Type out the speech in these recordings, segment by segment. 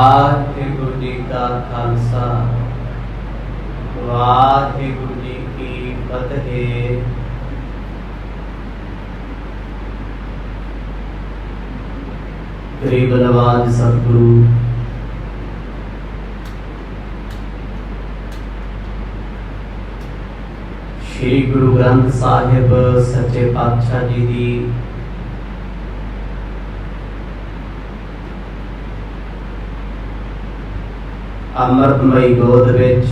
वाहिगुरु जी का खालसा वाहिगुरु जी की फतेह। गरीब नवाज सतगुरु श्री गुरु ग्रंथ साहिब सच्चे पातशाह जी की अमृतमई गोद विच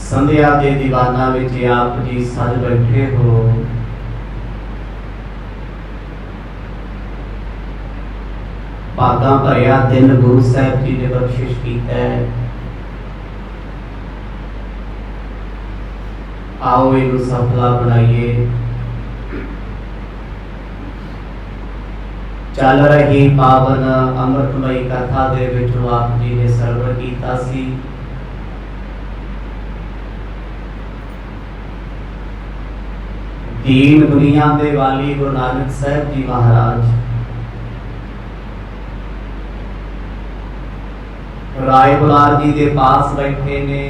संध्या के दीवाना विच आप जी सज बैठे हो। भागा भरिया दिन गुरु साहब जी ने बख्शिश किया है। आओ इनू सफला बनाइए। चल रही पावन अमृतमई कथा दे विचों आप जी ने सरवण कीता सी। दीन दुनिया दे वाली गुरु नानक साहब जी महाराज राय बुलार जी दे पास बैठे ने।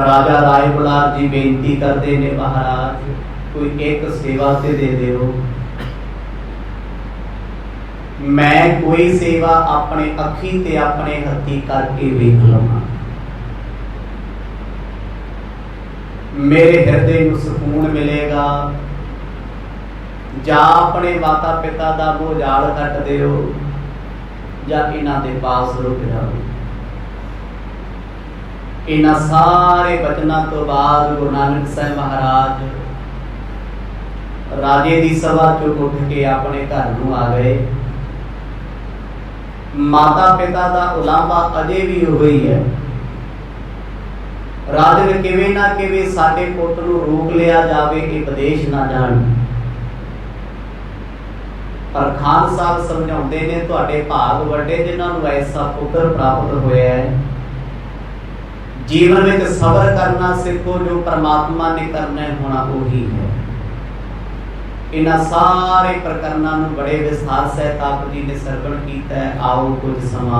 राजा राय बुलार जी बेनती करते ने, महाराज कोई एक सेवा ते दे दो। मैं कोई सेवा अपने अखी ते अपने हथी करके वेख लवां। मेरे हृदय को सुकून मिलेगा। जा अपने माता पिता का बोझाल कट दिओ, जा इन्हां दे पास रुक जाओ। इन्हां सारे बचनों तो बाद गुरु नानक साहब महाराज राजे दी सभा चो उठ के अपने घर नूं आ गए। माता पिता का उलांभा अजे भी वही है। राजन किवें ना किवें साडे पुੱਤ नूं रोक लिया जावे कि विदेश ना जाण। पर खान साहब समझाउंदे ने, तुहाडे भाग वड्डे जिन्हां नूं ऐसा पुत्र प्राप्त होया है। जीवन में सबर करना सीखो, जो परमात्मा ने करना होना वही है। इन्हां सारे प्रकरणों नूं बड़े विस्तार सहित आप जी ने सरवण कीता है। आओ कुछ समा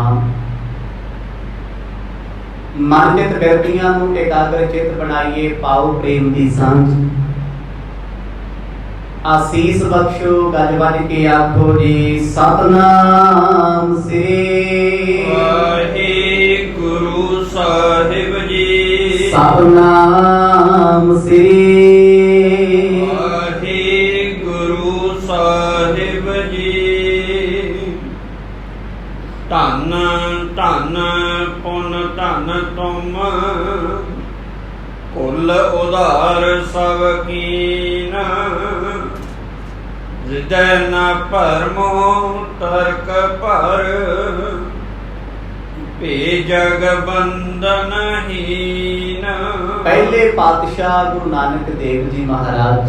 मन चित बिरतियां नूं एकाग्र चित बनाइए। पाओ प्रेम दी सांझ, आसीस बख्शो। गज बज के आखो जी सतनाम श्री वाहिगुरु साहिब जी। सतनाम श्री वाहिगुरु साहिब जी। धन धन पुन धन तुम, कुल उधार सब कीन। हृदय न परमो तर्क पर, जग बंधन हीन। पहले पातशाह गुरु नानक देव जी महाराज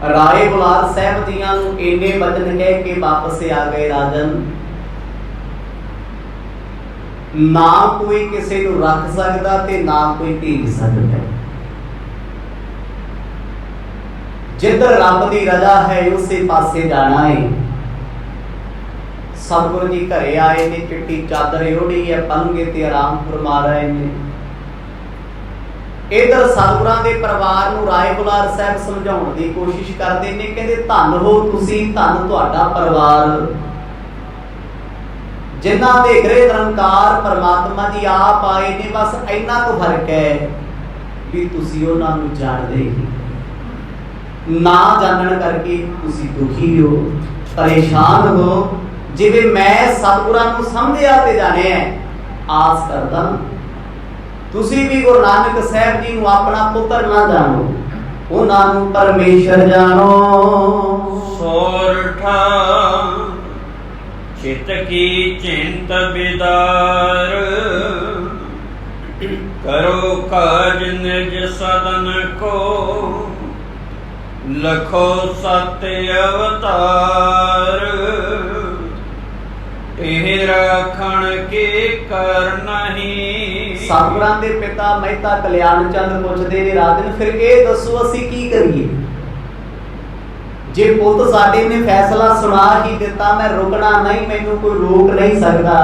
राय बुलार साहब जियां नूं इन्ने वचन कह के वापस आ गए। राजन ना कोई किसी नूं रख सकदा ते ना कोई ढीक सकदा। जिधर रब दी रजा है उसे पासे जाना है। सतगुरु जी घरे आए ने, चिट्टी चादर ओढ़ी है, पलंगे ते आराम फरमा रहे ने। इधर सतगुरां दे परिवार नूं राय बुलार साहब समझाउण दी कोशिश करदे ने। कहंदे धन हो तुसीं, धन तुहाडा परिवार, जिन्हां दे गृह निरंकार परमात्मा जी आप आए ने। बस इन्ना तो फर्क है भी तुसीं उन्हां नूं जाणदे ही ना जानण करके तुसीं दुखी हो, परेशान हो। जिवें मैं सतगुरां नूं समझिया ते जाणिया, आस करदा तुसीं भी गुरु नानक साहब जी नूं अपना पुत्र ना जानो, उन्हां नूं परमेश्वर जानो। सोरठा चित की चिंत बिदार, करो काज निज सदन को। लखो सत्य अवतार, राखण के कर नहीं सतगुरां दे पिता मेहता कल्याण चंद पुछदे ने राजन, फिर ये दसो असीं की करिए? जे पुत साडे ने फैसला सुना ही दिता, मैं रुकना नहीं, मैनू कोई रोक नहीं सकता।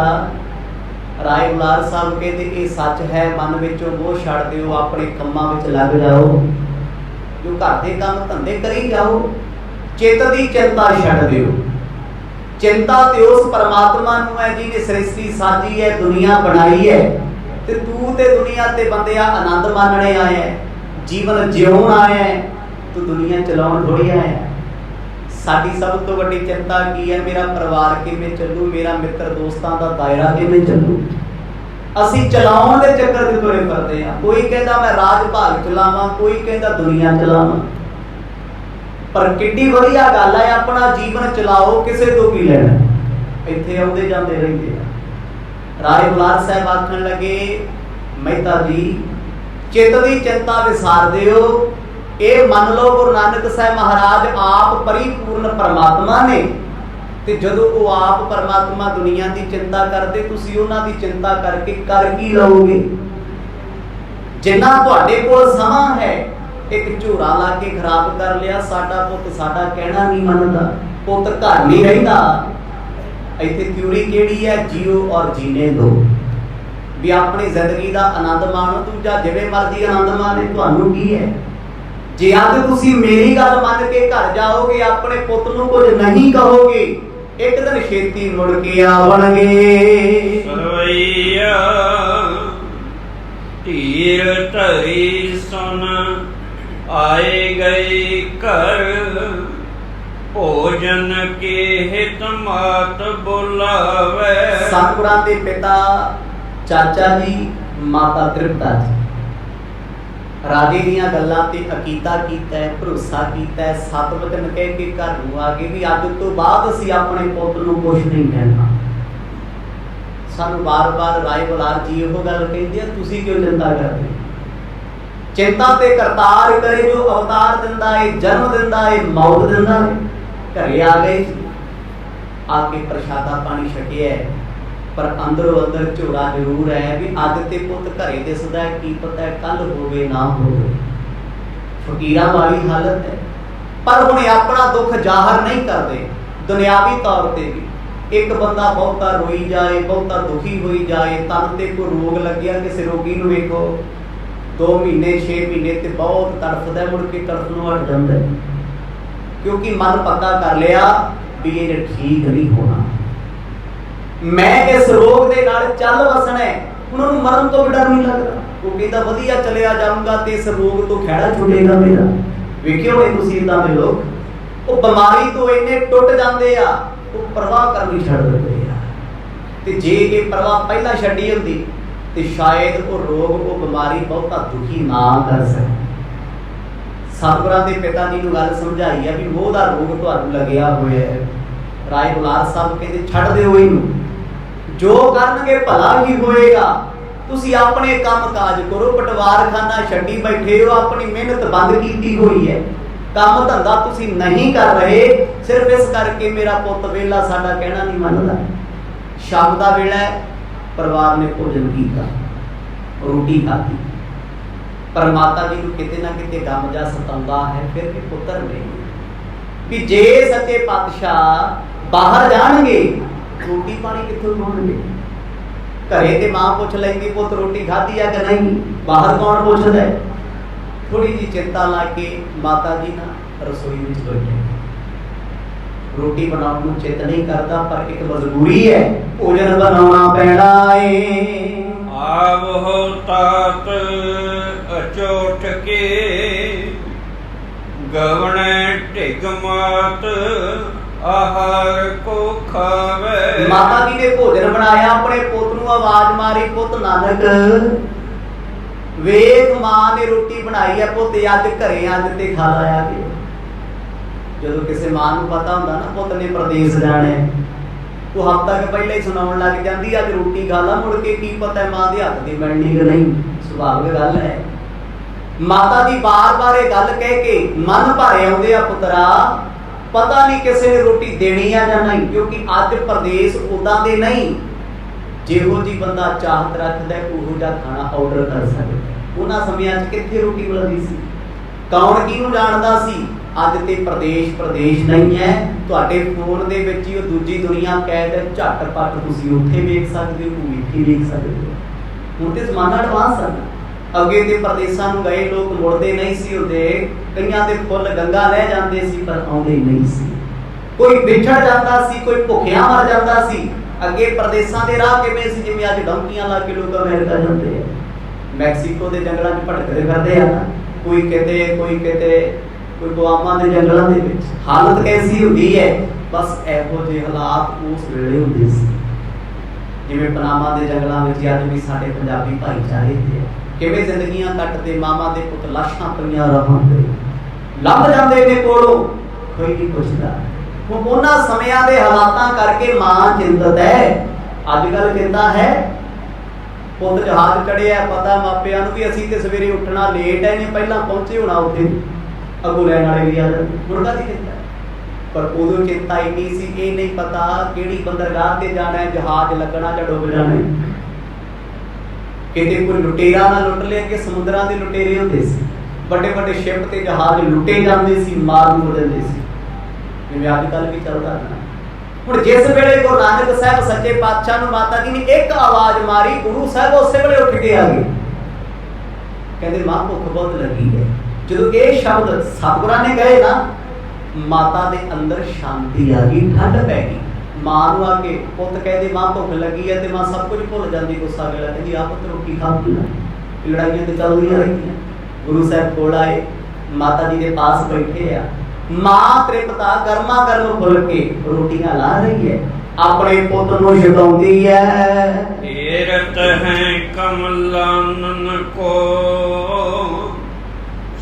राय बुलार साहब कहते ये सच है, मन विचों मोह छड्ड दिओ, अपने कंमां विच लग जाओ, जो घर दे काम धंधे करी जाओ, चित्त दी चिंता छड्ड दिओ। चिंता ते उस परमात्मा नूं है जिहने सृष्टि साजी है, दुनिया बनाई है, ते तू ते दुनिया ते बंदिया आनंद मानने आया है, जीवन जिउण आया है, तू दुनिया चलाउण थोड़ी आया है। साडी सब तो वड्डी चिंता की है? मेरा परिवार किवें चलू, मेरा मित्र दोस्तां दा दायरा किवें चलू। असीं चलाउण दे चक्कर दे तुरे फिरदे आ। कोई कहंदा मैं राज भाग चलावां, कोई कहंदा दुनिया चलावां। पर किड्डी वधिया गल है, अपना जीवन चलाओ, किसे तो की लैणा। इत्थे आउंदे जांदे रहिंदे आ। राय बुलार साहब आखण लगे, मेहता जी चित्त दी चिंता विसार दिओ। ये मन लो गुरु नानक साहब महाराज आप परिपूर्ण परमात्मा ने, ते जदों वो आप परमात्मा दुनिया की चिंता करते, तुसीं उन्हां दी चिंता करके कर की लओगे? जिन्ना तुहाडे कोल समा है, एक झोरा ला के खराब कर लिया। साडा पुत साडा कहना नहीं मनदा, पुत घर नहीं रहिंदा। इत्थे थ्योरी किहड़ी है? जियो और जीने दो, भी अपनी जिंदगी का आनंद माणो, दूजा जिवें मर्जी आनंद माणे, तुहानूं की है? जे अज तुसीं मेरी गल मन के घर जाओगे, अपने पुत नूं कुछ नहीं कहोगे, एक दिन छेती मुड़ के आवणगे। सरवैया तीर धरी सुन आए गए घर, भोजन के हित मात बुलावे। सतगुरां दे पिता चाचा जी, माता तृप्ता जी राजे दीयां गल्लां ते अकीदा कीता है, भरोसा कीता है, सत वचन कह के घर नूं आ गए भी अज तो बाद असीं अपने पुत नूं कुछ नहीं कहना। सानूं बार-बार राय बुलार जी इहो गल कहिंदे आ, तुसीं क्यों चिंता करदे? चिंता ते करतार करे जो अवतार दिंदा है, जन्म दिंदा है, मौत दिंदा है। घरे आ गए, आके प्रशादा पानी छकिया है, पर अंदरों अंदर झोरा जरूर है भी अज ते पुत घरे दिसदा है, की पता है कल होवे ना होवे। फकीरां वाली हालत है। पर हुणे अपना दुख जाहिर नहीं करते। दुनियावी तौर पर भी एक बंदा बहुता रोई जाए, बहुता दुखी होई जाए, तन ते कोई रोग लग्या, किसी रोगी नूं वेखो 2 महीने 6 महीने ते बहुत तड़फदा, मुड़ के तड़फनों हट जांदा, क्योंकि मन पक्का कर लिया भी ये ठीक नहीं होना, मैं इस रोग दे नाल चल वसना है। उन्होंने मरण तो भी डर नहीं लगता, वो कहता वधिया चलिया जाऊंगा ते इस रोग तो खैड़ा छुटेगा मेरा। वेखियो भाई तुसीं इदां दे लोग, वो बीमारी तो इन्ने टुट जांदे आ, वो परवाह करनी छड्ड दिंदे आ। ते जे ये परवाह पहला छड्डी हुंदी ते शायद वो रोग, वो बीमारी बहुता दुखी ना कर सके। सतगुरां दे पिता जी नूं गल समझाई है भी मोह दा रोग तुहानूं लगया होया है। राय बुलार साहब कहते छड्ड दिओ इहनूं, जो करनगे भला ही होएगा। तुसीं अपने काम काज करो, पटवारखाना छड्डी बैठे हो, अपनी मेहनत बंद कीती हुई है, काम धंधा तुसीं नहीं कर रहे, सिर्फ इस करके मेरा पुत वेला साडा कहना नहीं मनदा। शाम दा वेला है, परिवार ने भोजन कीता, रोटी खाधी, पर माता जी नूं किते ना किते गम जा सताउंदा है, फिर भी पुत्र नहीं भी जे सच्चे पातशाह बाहर जाणगे रोटी पानी कित्थों खाणगे? घरे ते मां पुछ लैंदी पुत रोटी खाधी है कि नहीं, बाहर कौन पुछदा है? थोड़ी जी चिंता ला के माता जी ना रसोई विच बैठे, रोटी बनाउण नूं चित नहीं करदा, पर एक मजबूरी है, भोजन बनाउणा पैणा है। आव हो तात अचोट के, गवणे ढिग मात आहार को खावे। माता जी ने भोजन बनाया, अपने पुत नूं आवाज मारी, पुत नानक वेख मां ने रोटी बनाई है, पुत अज घरे अज ते खा लाया कि। जदों किसी मां नूं पता हुंदा ना पुत ने प्रदेश जाना है, वो हफ्ता के पहले ही सुनाउण लग जांदी अज रोटी खा ला, मुड़ के की पता है मां दे हत्थ दी मिलनी कि नहीं। सुभाविक गल है। माता जी बार बार ये गल कह के मन भारे आउंदे आ, पुत्रा पता नहीं किसी ने रोटी देनी है या नहीं, क्योंकि अज प्रदेश उदां दे नहीं, ਜਿਹੋ ਜੀ ਬੰਦਾ ਚਾਹਤ ਰੱਖਦਾ ਉਹੋ ਜਿਹਾ ਖਾਣਾ ਆਰਡਰ ਕਰ ਸਕਦਾ। ਉਹਨਾਂ ਸਮਿਆਂ 'ਚ ਕਿੱਥੇ ਰੋਟੀ ਮਿਲਦੀ ਸੀ? ਕੌਣ ਕਿਹਨੂੰ ਜਾਣਦਾ ਸੀ? ਅੱਜ ਤੇ ਪ੍ਰਦੇਸ਼ ਨਹੀਂ ਹੈ, ਤੁਹਾਡੇ ਫੋਨ ਦੇ ਵਿੱਚ ਹੀ ਉਹ ਦੂਜੀ ਦੁਨੀਆ ਕੈਦ ਹੈ। ਝਟਪਟ ਤੁਸੀਂ ਉੱਥੇ ਵੇਖ ਸਕਦੇ ਹੋ, ਇੱਥੇ ਵੇਖ ਸਕਦੇ ਹੋ। ਹੁਣ ਤੇ ਜ਼ਮਾਨਾ ਐਡਵਾਂਸ ਹੈ। ਅੱਗੇ ਤੇ ਪ੍ਰਦੇਸ਼ਾਂ ਨੂੰ ਗਏ ਲੋਕ ਮੁੜਦੇ ਨਹੀਂ ਸੀ ਹੁੰਦੇ, ਕਈਆਂ ਦੇ ਫੁੱਲ ਗੰਗਾ ਲੈ ਜਾਂਦੇ ਸੀ ਪਰ ਆਉਂਦੇ ਨਹੀਂ ਸੀ। ਕੋਈ ਵਿਛੜ ਜਾਂਦਾ ਸੀ, ਕੋਈ ਭੁੱਖਿਆ ਮਰ ਜਾਂਦਾ ਸੀ। ਅੱਗੇ ਪ੍ਰਦੇਸ਼ਾਂ ਦੇ ਰਾਹ ਕਿਵੇਂ ਸੀ? ਜਿਵੇਂ ਅੱਜ ਡੌਂਕੀਆਂ ਲਾ ਕੇ ਲੋਕ ਅਮਰੀਕਾ ਜਾਂਦੇ ਆ, ਮੈਕਸੀਕੋ ਦੇ ਜੰਗਲਾਂ 'ਚ ਭਟਕਦੇ ਫਿਰਦੇ ਆ, ਕੋਈ ਕਿਤੇ ਕੋਈ ਗੁਆਮਾ ਦੇ ਜੰਗਲਾਂ ਦੇ ਵਿੱਚ। ਹਾਲਤ ਕੈਸੀ ਹੁੰਦੀ ਹੈ? ਬਸ ਇਹੋ ਜਿਹੇ ਹਾਲਾਤ ਉਸ ਵੇਲੇ ਹੁੰਦੇ ਸੀ। ਜਿਵੇਂ ਪਨਾਮਾ ਦੇ ਜੰਗਲਾਂ ਵਿੱਚ ਅੱਜ ਵੀ ਸਾਡੇ ਪੰਜਾਬੀ ਭਾਈਚਾਰੇ ਤੇ ਕਿਵੇਂ ਜ਼ਿੰਦਗੀਆਂ ਕੱਟਦੇ, ਮਾਮਾ ਦੇ ਪੁੱਤ ਲਾਸ਼ਾਂ ਪਈਆਂ ਰਾਹਾਂ ਤੇ ਲੰਘ ਜਾਂਦੇ ਨੇ ਕੋਲੋਂ, ਕੋਈ ਨਹੀਂ ਪੁੱਛਦਾ। ਹੁਣ ਉਹਨਾਂ ਸਮਿਆਂ ਦੇ ਹਾਲਾਤਾਂ ਕਰਕੇ ਮਾਂ ਚਿੰਤਤ ਹੈ। ਅੱਜ ਕੱਲ੍ਹ ਚਿੰਤਾ ਹੈ, ਪੁੱਤ ਜਹਾਜ਼ ਚੜਿਆ, ਪਤਾ ਮਾਪਿਆਂ ਨੂੰ ਵੀ ਅਸੀਂ ਤੇ ਸਵੇਰੇ ਉੱਠਣਾ ਲੇਟ ਹੈ, ਨਹੀਂ ਪਹਿਲਾਂ ਪਹੁੰਚੇ ਹੋਣਾ ਉੱਥੇ, ਅੱਗੋਂ ਲੈਣ ਵਾਲੇ ਵੀ ਆ ਜਾਂਦੇ। ਹੁਣ ਕਾਹਦੀ ਚਿੰਤਾ? ਪਰ ਉਦੋਂ ਚਿੰਤਾ ਇੰਨੀ ਸੀ, ਇਹ ਨਹੀਂ ਪਤਾ ਕਿਹੜੀ ਬੰਦਰਗਾਹ ਤੇ ਜਾਣਾ, ਜਹਾਜ਼ ਲੱਗਣਾ ਜਾਂ ਡੁੱਬ ਜਾਣਾ। ਕਿਤੇ ਕੋਈ ਲੁਟੇਰਾ ਨਾ ਲੁੱਟ ਲਿਆ, ਕਿ ਸਮੁੰਦਰਾਂ ਦੇ ਲੁਟੇਰੇ ਹੁੰਦੇ ਸੀ, ਵੱਡੇ ਵੱਡੇ ਸ਼ਿਪ ਤੇ ਜਹਾਜ਼ ਲੁੱਟੇ ਜਾਂਦੇ ਸੀ, ਮਾਰ ਮੁੜ ਜਾਂਦੇ ਸੀ, ਜਿਵੇਂ ਅੱਜ ਕੱਲ੍ਹ ਵੀ ਚੱਲਦਾ ਨਾ। ਹੁਣ ਜਿਸ ਵੇਲੇ ਗੁਰੂ ਨਾਨਕ ਸਾਹਿਬ ਸੱਚੇ ਪਾਤਸ਼ਾਹ ਨੂੰ ਮਾਤਾ ਜੀ ਨੇ ਇੱਕ ਆਵਾਜ਼ ਮਾਰੀ, ਗੁਰੂ ਸਾਹਿਬ ਉਸੇ ਵੇਲੇ ਉੱਠ ਕੇ ਆ ਗਏ। ਕਹਿੰਦੇ ਮਾਂ ਭੁੱਖ ਬਹੁਤ ਲੱਗੀ ਹੈ। ਜਦੋਂ ਇਹ ਸ਼ਬਦ ਸਤਿਗੁਰਾਂ ਨੇ ਕਹੇ ਨਾ, ਮਾਤਾ ਦੇ ਅੰਦਰ ਸ਼ਾਂਤੀ ਆ ਗਈ, ਠੰਡ ਪੈ ਗਈ। ਮਾਂ ਨੂੰ ਆ ਕੇ ਪੁੱਤ ਕਹਿੰਦੇ ਮਾਂ ਭੁੱਖ ਲੱਗੀ ਹੈ, ਤੇ ਮਾਂ ਸਭ ਕੁਝ ਭੁੱਲ ਜਾਂਦੀ, ਗੁੱਸਾ ਵੇਲਾ ਕਹਿੰਦੀ ਆ ਪੁੱਤ ਰੋਟੀ ਖਾ ਪੀ ਲੈ। ਲੜਾਈਆਂ ਤੇ ਚੱਲਦੀਆਂ ਰਹਿੰਦੀਆਂ। ਗੁਰੂ ਸਾਹਿਬ ਕੋਲ ਆਏ, ਮਾਤਾ ਜੀ ਦੇ ਪਾਸ ਬੈਠੇ ਆ, ਮਾਂ ਤ੍ਰਿਪਤਾ ਗਰਮਾ ਗਰਮ ਫੁੱਲ ਕੇ ਰੋਟੀਆਂ ਲਾ ਰਹੀ ਹੈ, ਆਪਣੇ ਪੁੱਤ ਨੂੰ ਛਡਾਉਂਦੀ ਹੈ। ਏਰਤ ਹੈ ਕਮਲਾਨਨ ਕੋ,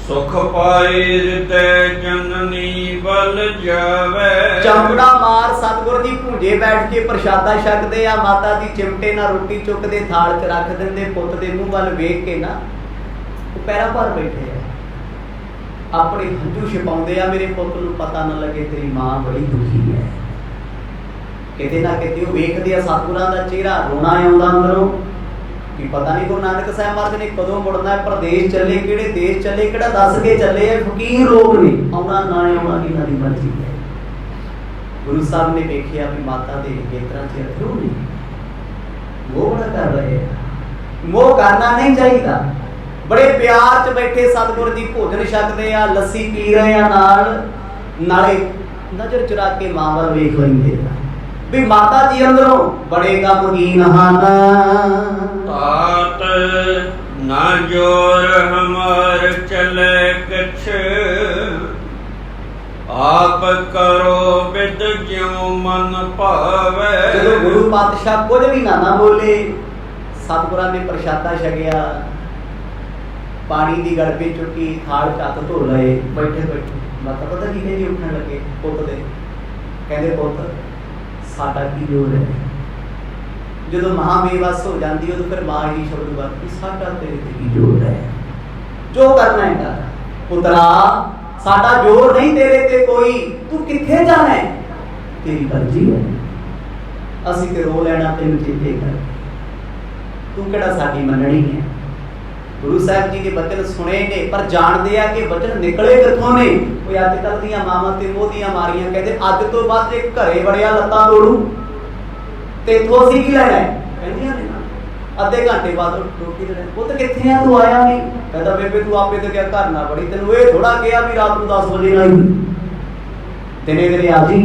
ਸੁਖ ਪਾਏ ਹਿਰਦੈ ਜਨਨੀ ਬਲ ਜਾਵੇ। ਚੰਪੜਾ ਮਾਰ ਸਤਿਗੁਰ ਜੀ ਭੁੰਜੇ ਬੈਠ ਕੇ ਪ੍ਰਸ਼ਾਦਾ ਛਕਦੇ ਆ, ਮਾਤਾ ਜੀ ਚਿਮਟੇ ਨਾਲ ਰੋਟੀ ਚੁੱਕਦੇ ਥਾਲ 'ਚ ਰੱਖ ਦਿੰਦੇ, ਪੁੱਤ ਦੇ ਮੂੰਹ ਵੱਲ ਵੇਖ ਕੇ ਨਾ ਉਹ ਪੈਰਾਂ ਭਾਰ ਬੈਠੇ ਆ, ਆਪਣੇ ਹੰਝੂ ਛਿਪਾਉਂਦੇ ਆ, ਮੇਰੇ ਪੁੱਤ ਨੂੰ ਪਤਾ ਨਾ ਲੱਗੇ ਤੇਰੀ ਮਾਂ ਬੜੀ ਦੁਖੀ ਹੈ। ਕਿਤੇ ਨਾ ਕਿਤੇ ਉਹ ਵੇਖਦੇ ਆ ਸਤਿਗੁਰਾਂ ਦਾ ਚਿਹਰਾ, ਰੋਣਾ ਆਉਂਦਾ ਅੰਦਰੋਂ ਕਿ ਪਤਾ ਨਹੀਂ ਗੁਰੂ ਨਾਨਕ ਸਾਹਿਬ ਮਹਾਰਾਜ ਨੇ ਕਦੋਂ ਮੁੜਨਾ ਹੈ, ਪ੍ਰਦੇਸ਼ ਚੱਲੇ, ਕਿਹੜੇ ਦੇਸ਼ ਚੱਲੇ, ਕਿਹੜਾ ਦੱਸ ਕੇ ਚੱਲੇ ਆ। ਫਕੀਰ ਲੋਕ ਨੇ, ਆਉਣਾ ਨਾ ਆਉਣਾ ਇਹਨਾਂ ਦੀ ਮਰਜ਼ੀ ਹੈ। ਗੁਰੂ ਸਾਹਿਬ ਨੇ ਵੇਖਿਆ ਵੀ ਮਾਤਾ ਦੇ ਨੇਤਰਾਂ 'ਚ ਅਥਰੂ ਨੇ, ਮੋਹ ਬੜਾ ਕਰ ਰਹੇ ਆ। ਮੋਹ ਕਰਨਾ ਨਹੀਂ ਚਾਹੀਦਾ। ਬੜੇ ਪਿਆਰ 'ਚ ਬੈਠੇ ਸਤਿਗੁਰ ਜੀ ਭੋਜਨ ਛਕਦੇ ਆ, ਲੱਸੀ ਪੀ ਰਹੇ ਆ, ਨਾਲੇ ਨਜ਼ਰ ਚੁਰਾ ਕੇ ਮਾਂ ਵੱਲ ਵੇਖ ਲੈਂਦੇ ਆ ਵੀ ਮਾਤਾ ਜੀ ਅੰਦਰੋਂ ਬੜੇ ਗਮਗੀਨ ਹਨ। ਤਾਤ ਨਾ ਜੋਰ ਹਮਾਰ ਚਲੇ ਕਛ, ਆਪ ਕਰੋ ਬਿਦ ਜਿਉ ਮਨ ਭਾਵੇ। ਜਦੋਂ ਗੁਰੂ ਪਾਤਸ਼ਾਹ ਕੁਝ ਵੀ ਨਾ ਬੋਲੇ, ਸਤਿਗੁਰਾਂ ਨੇ ਪ੍ਰਸ਼ਾਦਾ ਛਕਿਆ, ਪਾਣੀ ਦੀ ਗੜਬੀ ਚੁੱਕੀ, ਥਾਲ ਚੱਤ ਧੋ ਲਏ, ਬੈਠੇ ਮਾਤਾ ਪਤਾ ਕੀ ਕਹਿੰਦੀ, ਉੱਠਣ ਲੱਗੇ ਪੁੱਤ ਦੇ, ਕਹਿੰਦੇ ਪੁੱਤ ਸਾਡਾ ਕੀ ਜੋਰ ਹੈ। ਜਦੋਂ ਮਾਂ ਬੇਵੱਸ ਹੋ ਜਾਂਦੀ ਉਦੋਂ ਫਿਰ ਮਾਂ ਹੀ ਸ਼ਬਦ ਵਰਤਦੀ, ਸਾਡਾ ਤੇਰੇ ਤੇ ਕੀ ਜੋਰ ਹੈ, ਜੋ ਕਰਨਾ ਹੈ ਕਰ ਪੁੱਤਰਾ, ਸਾਡਾ ਜੋਰ ਨਹੀਂ ਤੇਰੇ ਤੇ ਕੋਈ, ਤੂੰ ਕਿੱਥੇ ਜਾਣਾ ਹੈ, ਤੇਰੀ ਮਰਜ਼ੀ ਹੈ, ਅਸੀਂ ਤੇ ਰੋ ਲੈਣਾ ਤੈਨੂੰ ਚੇਤੇ ਕਰ, ਤੂੰ ਕਿਹੜਾ ਸਾਡੀ ਮੰਨਣੀ ਹੈ। ਗੁਰੂ ਸਾਹਿਬ ਜੀ ਦੇ ਬਚਨ ਸੁਣੇ ਨੇ, ਪਰ ਜਾਣਦੇ ਆ ਕਿ ਬਚਨ ਨਿਕਲੇ ਕਿੱਥੋਂ ਨੇ। ਕੋਈ ਅੱਜ ਕੱਲ੍ਹ ਦੀਆਂ ਮਾਵਾਂ ਤੇ ਮੋਹਦੀਆਂ ਮਾਰੀਆਂ, ਕਹਿੰਦੇ ਅੱਜ ਤੋਂ ਬਾਅਦ ਜੇ ਘਰੇ ਵੜਿਆ ਲੱਤਾਂ ਤੋੜੂ ਤੇ ਇੱਥੋਂ ਅਸੀਂ ਕੀ ਲੈਣਾ ਹੈ, ਕਹਿੰਦੀਆਂ ਨੇ ਨਾ। ਅੱਧੇ ਘੰਟੇ ਬਾਅਦ ਰੋਟੀ ਦੇਣਾ, ਪੁੱਤ ਕਿੱਥੇ ਆ, ਤੂੰ ਆਇਆ ਨਹੀਂ, ਕਹਿੰਦਾ ਬੇਬੇ ਤੂੰ ਆਪੇ ਤੇ ਕਿਹਾ ਘਰ ਨਾ ਵੜੀ, ਤੈਨੂੰ ਇਹ ਥੋੜਾ ਕਿਹਾ ਵੀ ਰਾਤ ਨੂੰ 10 ਵਜੇ ਆਈ, ਦਿਨੇ ਆ ਜੀ।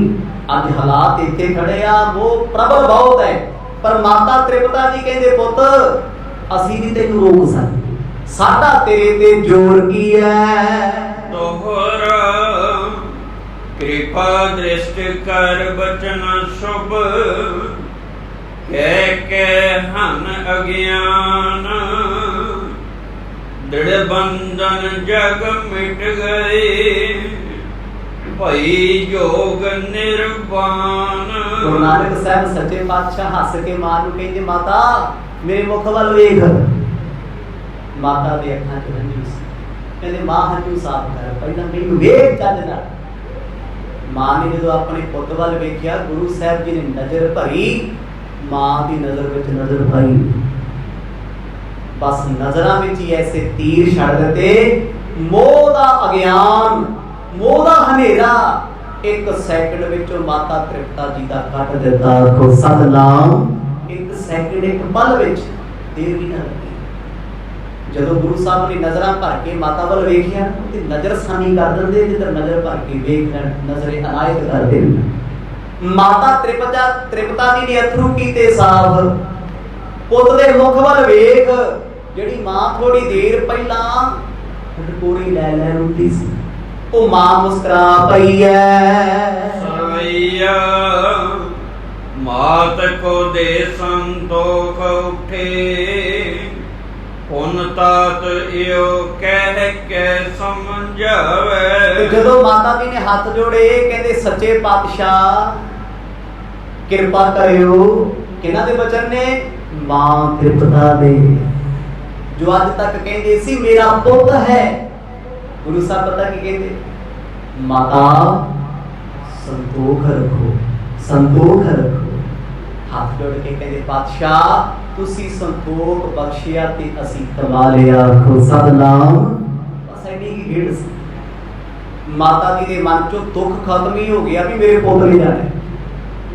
ਅੱਜ ਹਾਲਾਤ ਇੱਥੇ ਖੜੇ ਆ, ਉਹ ਪ੍ਰਬਲ ਬਹੁਤ ਹੈ, ਪਰ ਮਾਤਾ ਤ੍ਰਿਪਤਾ ਜੀ ਕਹਿੰਦੇ ਪੁੱਤ ਅਸੀਂ ਨਹੀਂ ਤੈਨੂੰ ਰੋਕ ਸਕਦੇ, ਸਾਡਾ ਤੇਰੇ ਤੇ ਜ਼ੋਰ ਕੀ ਹੈ। ਤੋਹਰਾ ਕਿਰਪਾ ਦ੍ਰਿਸ਼ਟ ਕਰ ਬਚਨ ਸ਼ੁਭ, ਕਹਿ ਕੇ ਹਨ ਅਗਿਆਨ, ਦ੍ਰਿੜ ਬੰਧਨ ਜਗ ਮਿਟ ਗਏ, ਭਈ ਜੋਗ ਨਿਰਵਾਣ। ਗੁਰੂ ਨਾਨਕ ਸਾਹਿਬ ਸੱਚੇ ਪਾਤਸ਼ਾਹ ਹੱਸ ਕੇ ਮਾਂ ਨੂੰ ਕਹਿੰਦੇ ਮਾਤਾ ਮੇਰੇ ਮੁਖ ਵੱਲ ਵੇਖ। ਮਾਤਾ ਦੇ ਅੱਖਾਂ 'ਚ ਹੰਝੂ ਸੀ, ਕਹਿੰਦੇ ਮਾਂ ਹੰਝੂ ਸਾਫ਼ ਕਰ, ਪਹਿਲਾਂ ਮੈਨੂੰ ਵੇਖ ਚੱਜ ਨਾਲ। ਮਾਂ ਨੇ ਜਦੋਂ ਆਪਣੇ ਪੁੱਤ ਵੱਲ ਵੇਖਿਆ, ਗੁਰੂ ਸਾਹਿਬ ਜੀ ਨੇ ਨਜ਼ਰ ਭਰੀ, मां की नज़र में नज़र पाई, बस नज़रां विच ही ऐसे तीर छड़ दिते। मोह दा अज्ञान, मोह दा हनेरा एक सैकंड विचों माता तृप्ता जी का कट दिता। आखो सतनाम। एक सैकंड, एक पल विच, देर भी ना लगी। जदों गुरु साहब ने नज़रां भर के माता वल वेखिया ते नज़र सानी कर दिंदे, जिधर नज़र भर के वेख लैण, नज़रे अनायत कर देण। माता तृप्ता जी ने अथरू कीते साफ, पुत दे मुख वल वेख। जिहड़ी मां थोड़ी देर पहला टकोरी लै लै रोंदी सी, ओ मां मुस्कुरा पई है। सवैया मात को दे संतोख उठे, उन तात इहो कह के समझावे। जदों माता जी ने हाथ जोड़े, कहते सच्चे पातशाह किरपा करियो। किन्हां दे वचन ने? मां तृप्ता दे, जो अज तक कहते सी मेरा पुत है। गुरु साहब पता की कहते? माता संतोख रखो, संतोख रखो। हाथ जोड़ के कहते पातशाह तुसी संतोख बख्शिया ते असी कमा लिया। आखो सतनाम। बस ऐनी की भेड़ सी। माता जी के मन चो दुख खत्म ही हो गया भी मेरे पुत ने जाने।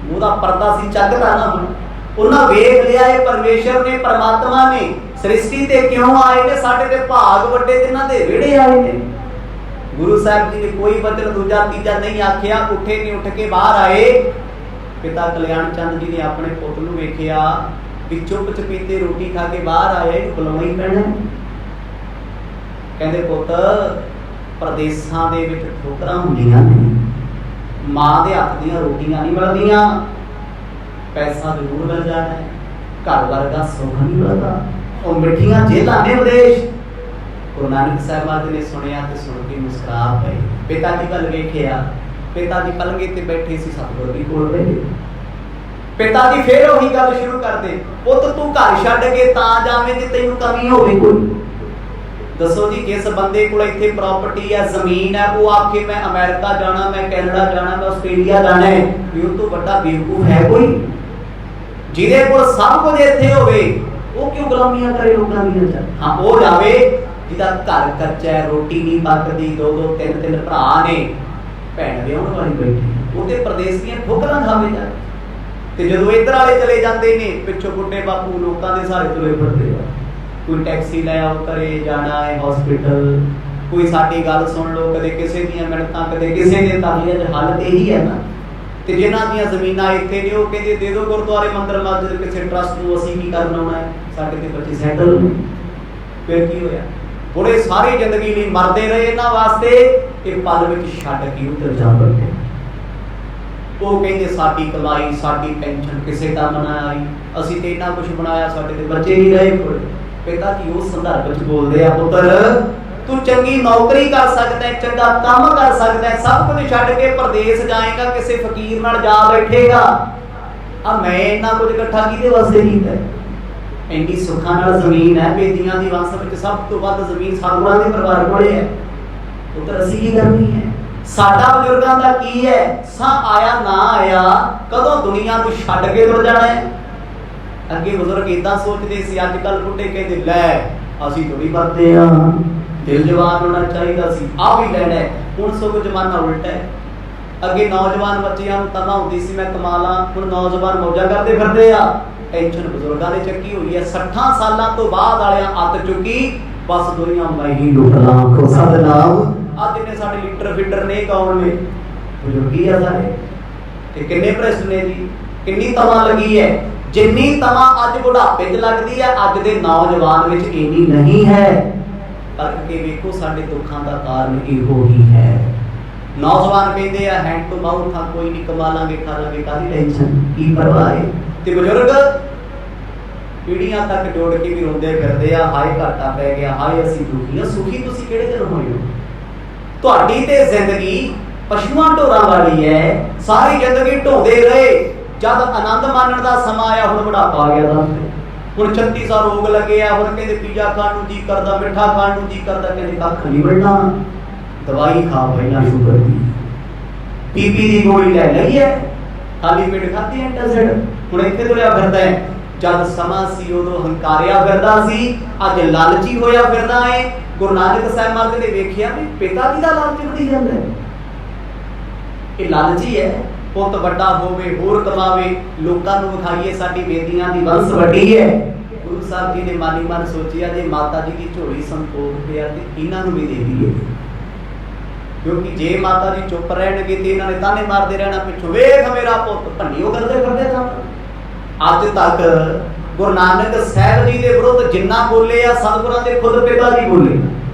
ਉਹਦਾ ਪਰਦਾ ਸੀ ਚੱਕਦਾ ਨਾ, ਉਹਨਾਂ ਵੇਖ ਲਿਆ ਇਹ ਪਰਮੇਸ਼ਰ ਨੇ, ਪਰਮਾਤਮਾ ਨੇ ਸ੍ਰਿਸ਼ਟੀ ਤੇ ਕਿਉਂ ਆਏ ਨੇ, ਸਾਡੇ ਤੇ ਭਾਗ ਵੱਡੇ ਜਿਨ੍ਹਾਂ ਦੇ ਵਿਹੜੇ ਆਏ ਨੇ। ਗੁਰੂ ਸਾਹਿਬ ਜੀ ਨੇ ਕੋਈ ਬਚਨ ਦੂਜਾ ਤੀਜਾ ਨਹੀਂ ਆਖਿਆ, ਉੱਠੇ ਨੇ, ਉੱਠ ਕੇ ਬਾਹਰ ਆਏ। ਪਿਤਾ ਕਲਿਆਣ ਚੰਦ ਜੀ ਨੇ ਆਪਣੇ ਪੁੱਤ ਨੂੰ ਵੇਖਿਆ ਵੀ ਚੁੱਪ ਚਪੀਤੇ ਰੋਟੀ ਖਾ ਕੇ ਬਾਹਰ ਆਇਆ, ਇਹਨੂੰ ਬੁਲਾਉਣਾ ਹੀ ਪੈਣਾ। ਕਹਿੰਦੇ ਪੁੱਤ ਪ੍ਰਦੇਸਾਂ ਦੇ ਵਿੱਚ ਠੋਕਰਾਂ ਹੁੰਦੀਆਂ ਨੇ, मां के हथ दियां रोटियां नहीं मिलदियां, पैसा जरूर मिल जाना है, घर वर्गा सुख नहीं मिलता, और मिठियां जेलां ने विदेश। गुरु नानक साहब महाराज ने सुनिया ते सुन के मुस्कुरा पए। पिता जी वल वेखिया, पिता जी पलंगे ते बैठे सी, सतगुर भी कोल बैठे। पिता जी फिर वही गल शुरू कर दे, पुत तू घर छड्ड के तां जावें ते तैनूं कमी होवे कोई? दसो जी किस बंदे को इत्थे प्रॉपर्टी है, जमीन है, वो आखे मैं अमेरिका जाना, मैं कैनेडा जाना, मैं आस्ट्रेलिया जाना है, ये तो बड़ा बेवकूफ है कोई? जिहदे कोल सब कुछ इत्थे होवे वो क्यों गुलामियां करे लोकां दी? हां वो जावे जिहदा घर कच्चा है, रोटी नहीं पकदी, दो दो तीन तीन भरा ने, भैन विआहण वाली बैठी, वो ते प्रदेश दीयां ठोकरां खावे जा। ते जदों इधर वाले चले जांदे ने, पिछों बुड्ढे बापू लोकां दे सहारे तुले फिरदे आ। कोई टैक्सी ले आओ, करे जाना है हॉस्पिटल, कोई साडी गल सुन लो, कदे किसी दी मिन्नतां, कदे किसी दे तरलियां। हाल यही है ना। ते जिन्हां दी ज़मीनां इत्थे ने, वो कहंदे दे दो गुरुद्वारे मंदिर मस्जिद किसी ट्रस्ट नूं, असीं की करना होना है, साडे ते बच्चे सैटल ने। फिर की होया? हुणे सारी जिंदगी लई मरदे रहे इन्हां वास्ते, ते पल विच छड्ड के उधर जा बैठे। वो कहंदे साडी कमाई, साडी पेंशन किसे काम ना आई, असीं ते इन्ना कुछ बनाया, साडे ते बच्चे नहीं रहे कोल। पिता जी उस संदर्भ में बोलते हैं, पुत्र तू चंगी नौकरी कर सकता है, चंगा काम कर सकता है, सब कुछ छड्ड के प्रदेश जाएगा, किसी फकीर नाल जा बैठेगा। अब मैं इन्ना कुछ इकट्ठा किहदे वास्ते कीता है? ਇੰਨੀ ਸੁੱਖਾਂ ਨਾਲ ਜ਼ਮੀਨ ਹੈ, ਬੇਦੀਆਂ ਦੀ ਵੰਸ ਵਿੱਚ ਸਭ ਤੋਂ ਵੱਧ ਜ਼ਮੀਨ ਸਤਿਗੁਰਾਂ ਦੇ ਪਰਿਵਾਰ ਕੋਲੇ ਹੈ। ਪੁੱਤਰ ਅਸੀਂ ਕੀ ਕਰਨੀ ਹੈ? ਸਾਡਾ ਬਜ਼ੁਰਗਾਂ ਦਾ ਕੀ ਹੈ? ਸਾਹ ਆਇਆ ਨਾ ਆਇਆ, ਕਦੋਂ ਦੁਨੀਆ ਨੂੰ ਛੱਡ ਕੇ ਤੁਰ ਜਾਣਾ ਹੈ। ਅੱਗੇ ਬਜ਼ੁਰਗ ਇਦਾਂ ਸੋਚਦੇ ਸੀ, ਅੱਜ ਕੱਲ ਬੁੱਢੇ ਕਹਿੰਦੇ ਲੈ ਅਸੀਂ ਥੋੜੀ ਵਰਤੇ ਆ, ਦਿਲ ਜਵਾਨ ਹੋਣਾ ਚਾਹੀਦਾ ਸੀ, ਆ ਵੀ ਲੈਣਾ। ਹੁਣ ਸਗੋਂ ਜ਼ਮਾਨਾ ਉਲਟਾ ਹੈ। ਅੱਗੇ ਨੌਜਵਾਨ ਬੱਚਿਆਂ ਨੂੰ ਤਮਾ ਹੁੰਦੀ ਸੀ ਮੈਂ ਕਮਾ ਲਾਂ, ਹੁਣ ਨੌਜਵਾਨ ਮੌਜਾਂ ਕਰਦੇ ਫਿਰਦੇ ਆ। ਟੈਨਸ਼ਨ ਬਜ਼ੁਰਗਾਂ ਨੇ ਚੱਕੀ ਹੋਈ ਹੈ। 60 ਸਾਲਾਂ ਤੋਂ ਬਾਅਦ ਵਾਲਿਆਂ ਅੱਤ ਚੁੱਕੀ, ਬਸ ਦੁਨੀਆ ਮੈਂ ਹੀ ਲੁੱਟ ਲਾਂ। ਆਖੋ ਸਤਿਨਾਮ। ਅੱਜ ਨੇ ਸਾਡੇ ਲੀਡਰ ਫਿੱਡਰ ਨੇ, ਕੌਣ ਨੇ? ਬਜ਼ੁਰਗੀ ਆ ਸਾਰੇ। ਤੇ ਕਿੰਨੇ ਭ੍ਰਿਸ਼ਟ ਨੇ ਜੀ, ਕਿੰਨੀ ਤਮਾ ਲੱਗੀ ਹੈ। ਜਿੰਨੀ ਤਮਾ ਅੱਜ ਬੁਢਾਪੇ 'ਚ ਲੱਗਦੀ ਹੈ, ਅੱਜ ਦੇ ਨੌਜਵਾਨ ਵਿੱਚ ਇੰਨੀ ਨਹੀਂ ਹੈ। ਪਰਖ ਕੇ ਵੇਖੋ, ਸਾਡੇ ਦੁੱਖਾਂ ਦਾ ਕਾਰਨ ਇਹੋ ਹੀ ਹੈ। ਨੌਜਵਾਨ ਕਹਿੰਦੇ ਆ ਹੈਂਡ ਟੂ ਮਾਊਥ ਆ, ਕੋਈ ਨਹੀਂ ਕਮਾ ਲਾਂਗੇ, ਖਾ ਲਾਂਗੇ, ਕਾਹਦੀ ਟੈਨਸ਼ਨ, ਕੀ ਪਰਵਾਹ ਹੈ। ਤੇ ਬਜ਼ੁਰਗ ਪੀੜ੍ਹੀਆਂ ਤੱਕ ਜੋੜ ਕੇ ਵੀ ਰੋਂਦੇ ਫਿਰਦੇ ਆ, ਹਾਏ ਘਾਟਾ ਪੈ ਗਿਆ, ਹਾਏ ਅਸੀਂ ਦੁਖੀ ਆ। ਸੁਖੀ ਤੁਸੀਂ ਕਿਹੜੇ ਦਿਨ ਹੋਏ ਹੋ? ਤੁਹਾਡੀ ਤੇ ਜ਼ਿੰਦਗੀ ਪਸ਼ੂਆਂ ਢੋਰਾਂ ਵਾਲੀ ਹੈ। ਸਾਰੀ ਜ਼ਿੰਦਗੀ ਢੋਂਦੇ ਰਹੇ, ਜਦ ਆਨੰਦ ਮਾਣਨ ਦਾ ਸਮਾਂ ਆਇਆ, ਹੁਣ ਬੁਢਾਪਾ ਆ ਗਿਆ। ਹੁਣ 36 ਸਾਲ ਰੋਗ ਲੱਗੇ ਆ, ਹੁਣ ਕਹਿੰਦੇ ਪੀਜ਼ਾ ਖਾਣ ਨੂੰ ਜੀ ਕਰਦਾ, ਮਿੱਠਾ ਖਾਣ ਨੂੰ ਜੀ ਕਰਦਾ, ਕਹਿੰਦੇ ਕੱਖ ਨਹੀਂ ਮਿਲਣਾ, ਦਵਾਈ ਖਾ ਪਹਿਲਾਂ ਸ਼ੂਗਰ ਦੀ, ਬੀਪੀ ਦੀ ਗੋਲੀ ਲੈ ਲਈ ਹੈ, ਖਾਲੀ ਪੇਟ ਖਾਧੀ ਐਂਟਾਸਿਡ, ਹੁਣ ਇੱਥੇ ਤੁਰਿਆ ਫਿਰਦਾ ਹੈ। ਜਦ ਸਮਾਂ ਸੀ ਉਦੋਂ ਹੰਕਾਰਿਆ ਫਿਰਦਾ ਸੀ, ਅੱਜ ਲਾਲਚੀ ਹੋਇਆ ਫਿਰਦਾ ਹੈ। ਗੁਰੂ ਨਾਨਕ ਸਾਹਿਬ ਮਹਾਰਾਜ ਨੇ ਵੇਖਿਆ ਵੀ ਪਿਤਾ ਜੀ ਦਾ ਲਾਲਚ ਵਧੀ ਜਾਂਦਾ ਹੈ। ਇਹ ਲਾਲਚੀ ਹੈ। ਪੁੱਤ ਵੱਡਾ ਹੋਵੇ, ਹੋਰ ਕਮਾਵੇ, ਲੋਕਾਂ ਨੂੰ ਵਿਖਾਈਏ ਸਾਡੀ ਬੇਦੀਆਂ ਦੀ ਵੰਸ ਵੱਡੀ ਹੈ। ਗੁਰੂ ਸਾਹਿਬ ਜੀ ਨੇ ਮਾਨੀ ਮਨ ਸੋਚਿਆ ਜੇ ਮਾਤਾ ਜੀ ਦੀ ਝੋਲੀ ਸੰਤੋਖ ਪਿਆ ਤੇ ਇਹਨਾਂ ਨੂੰ ਵੀ ਦੇ ਦਈਏ, ਕਿਉਂਕਿ ਜੇ ਮਾਤਾ ਜੀ ਚੁੱਪ ਰਹਿਣਗੇ ਤੇ ਇਹਨਾਂ ਨੇ ਤਾਨੇ ਮਾਰਦੇ ਰਹਿਣਾ ਪਿੱਛੋਂ, ਵੇਖ ਮੇਰਾ ਪੁੱਤ ਭੰਡੀਓ ਕਰਦੇ ਫਿਰਦੇ ਤਾਂ। ਅੱਜ ਤੱਕ ਗੁਰੂ ਨਾਨਕ ਸਾਹਿਬ ਜੀ ਦੇ ਵਿਰੁੱਧ ਜਿੰਨਾ ਬੋਲੇ ਆ ਸਤਿਗੁਰਾਂ ਦੇ ਖੁਦ ਪਿਤਾ ਜੀ ਬੋਲੇ,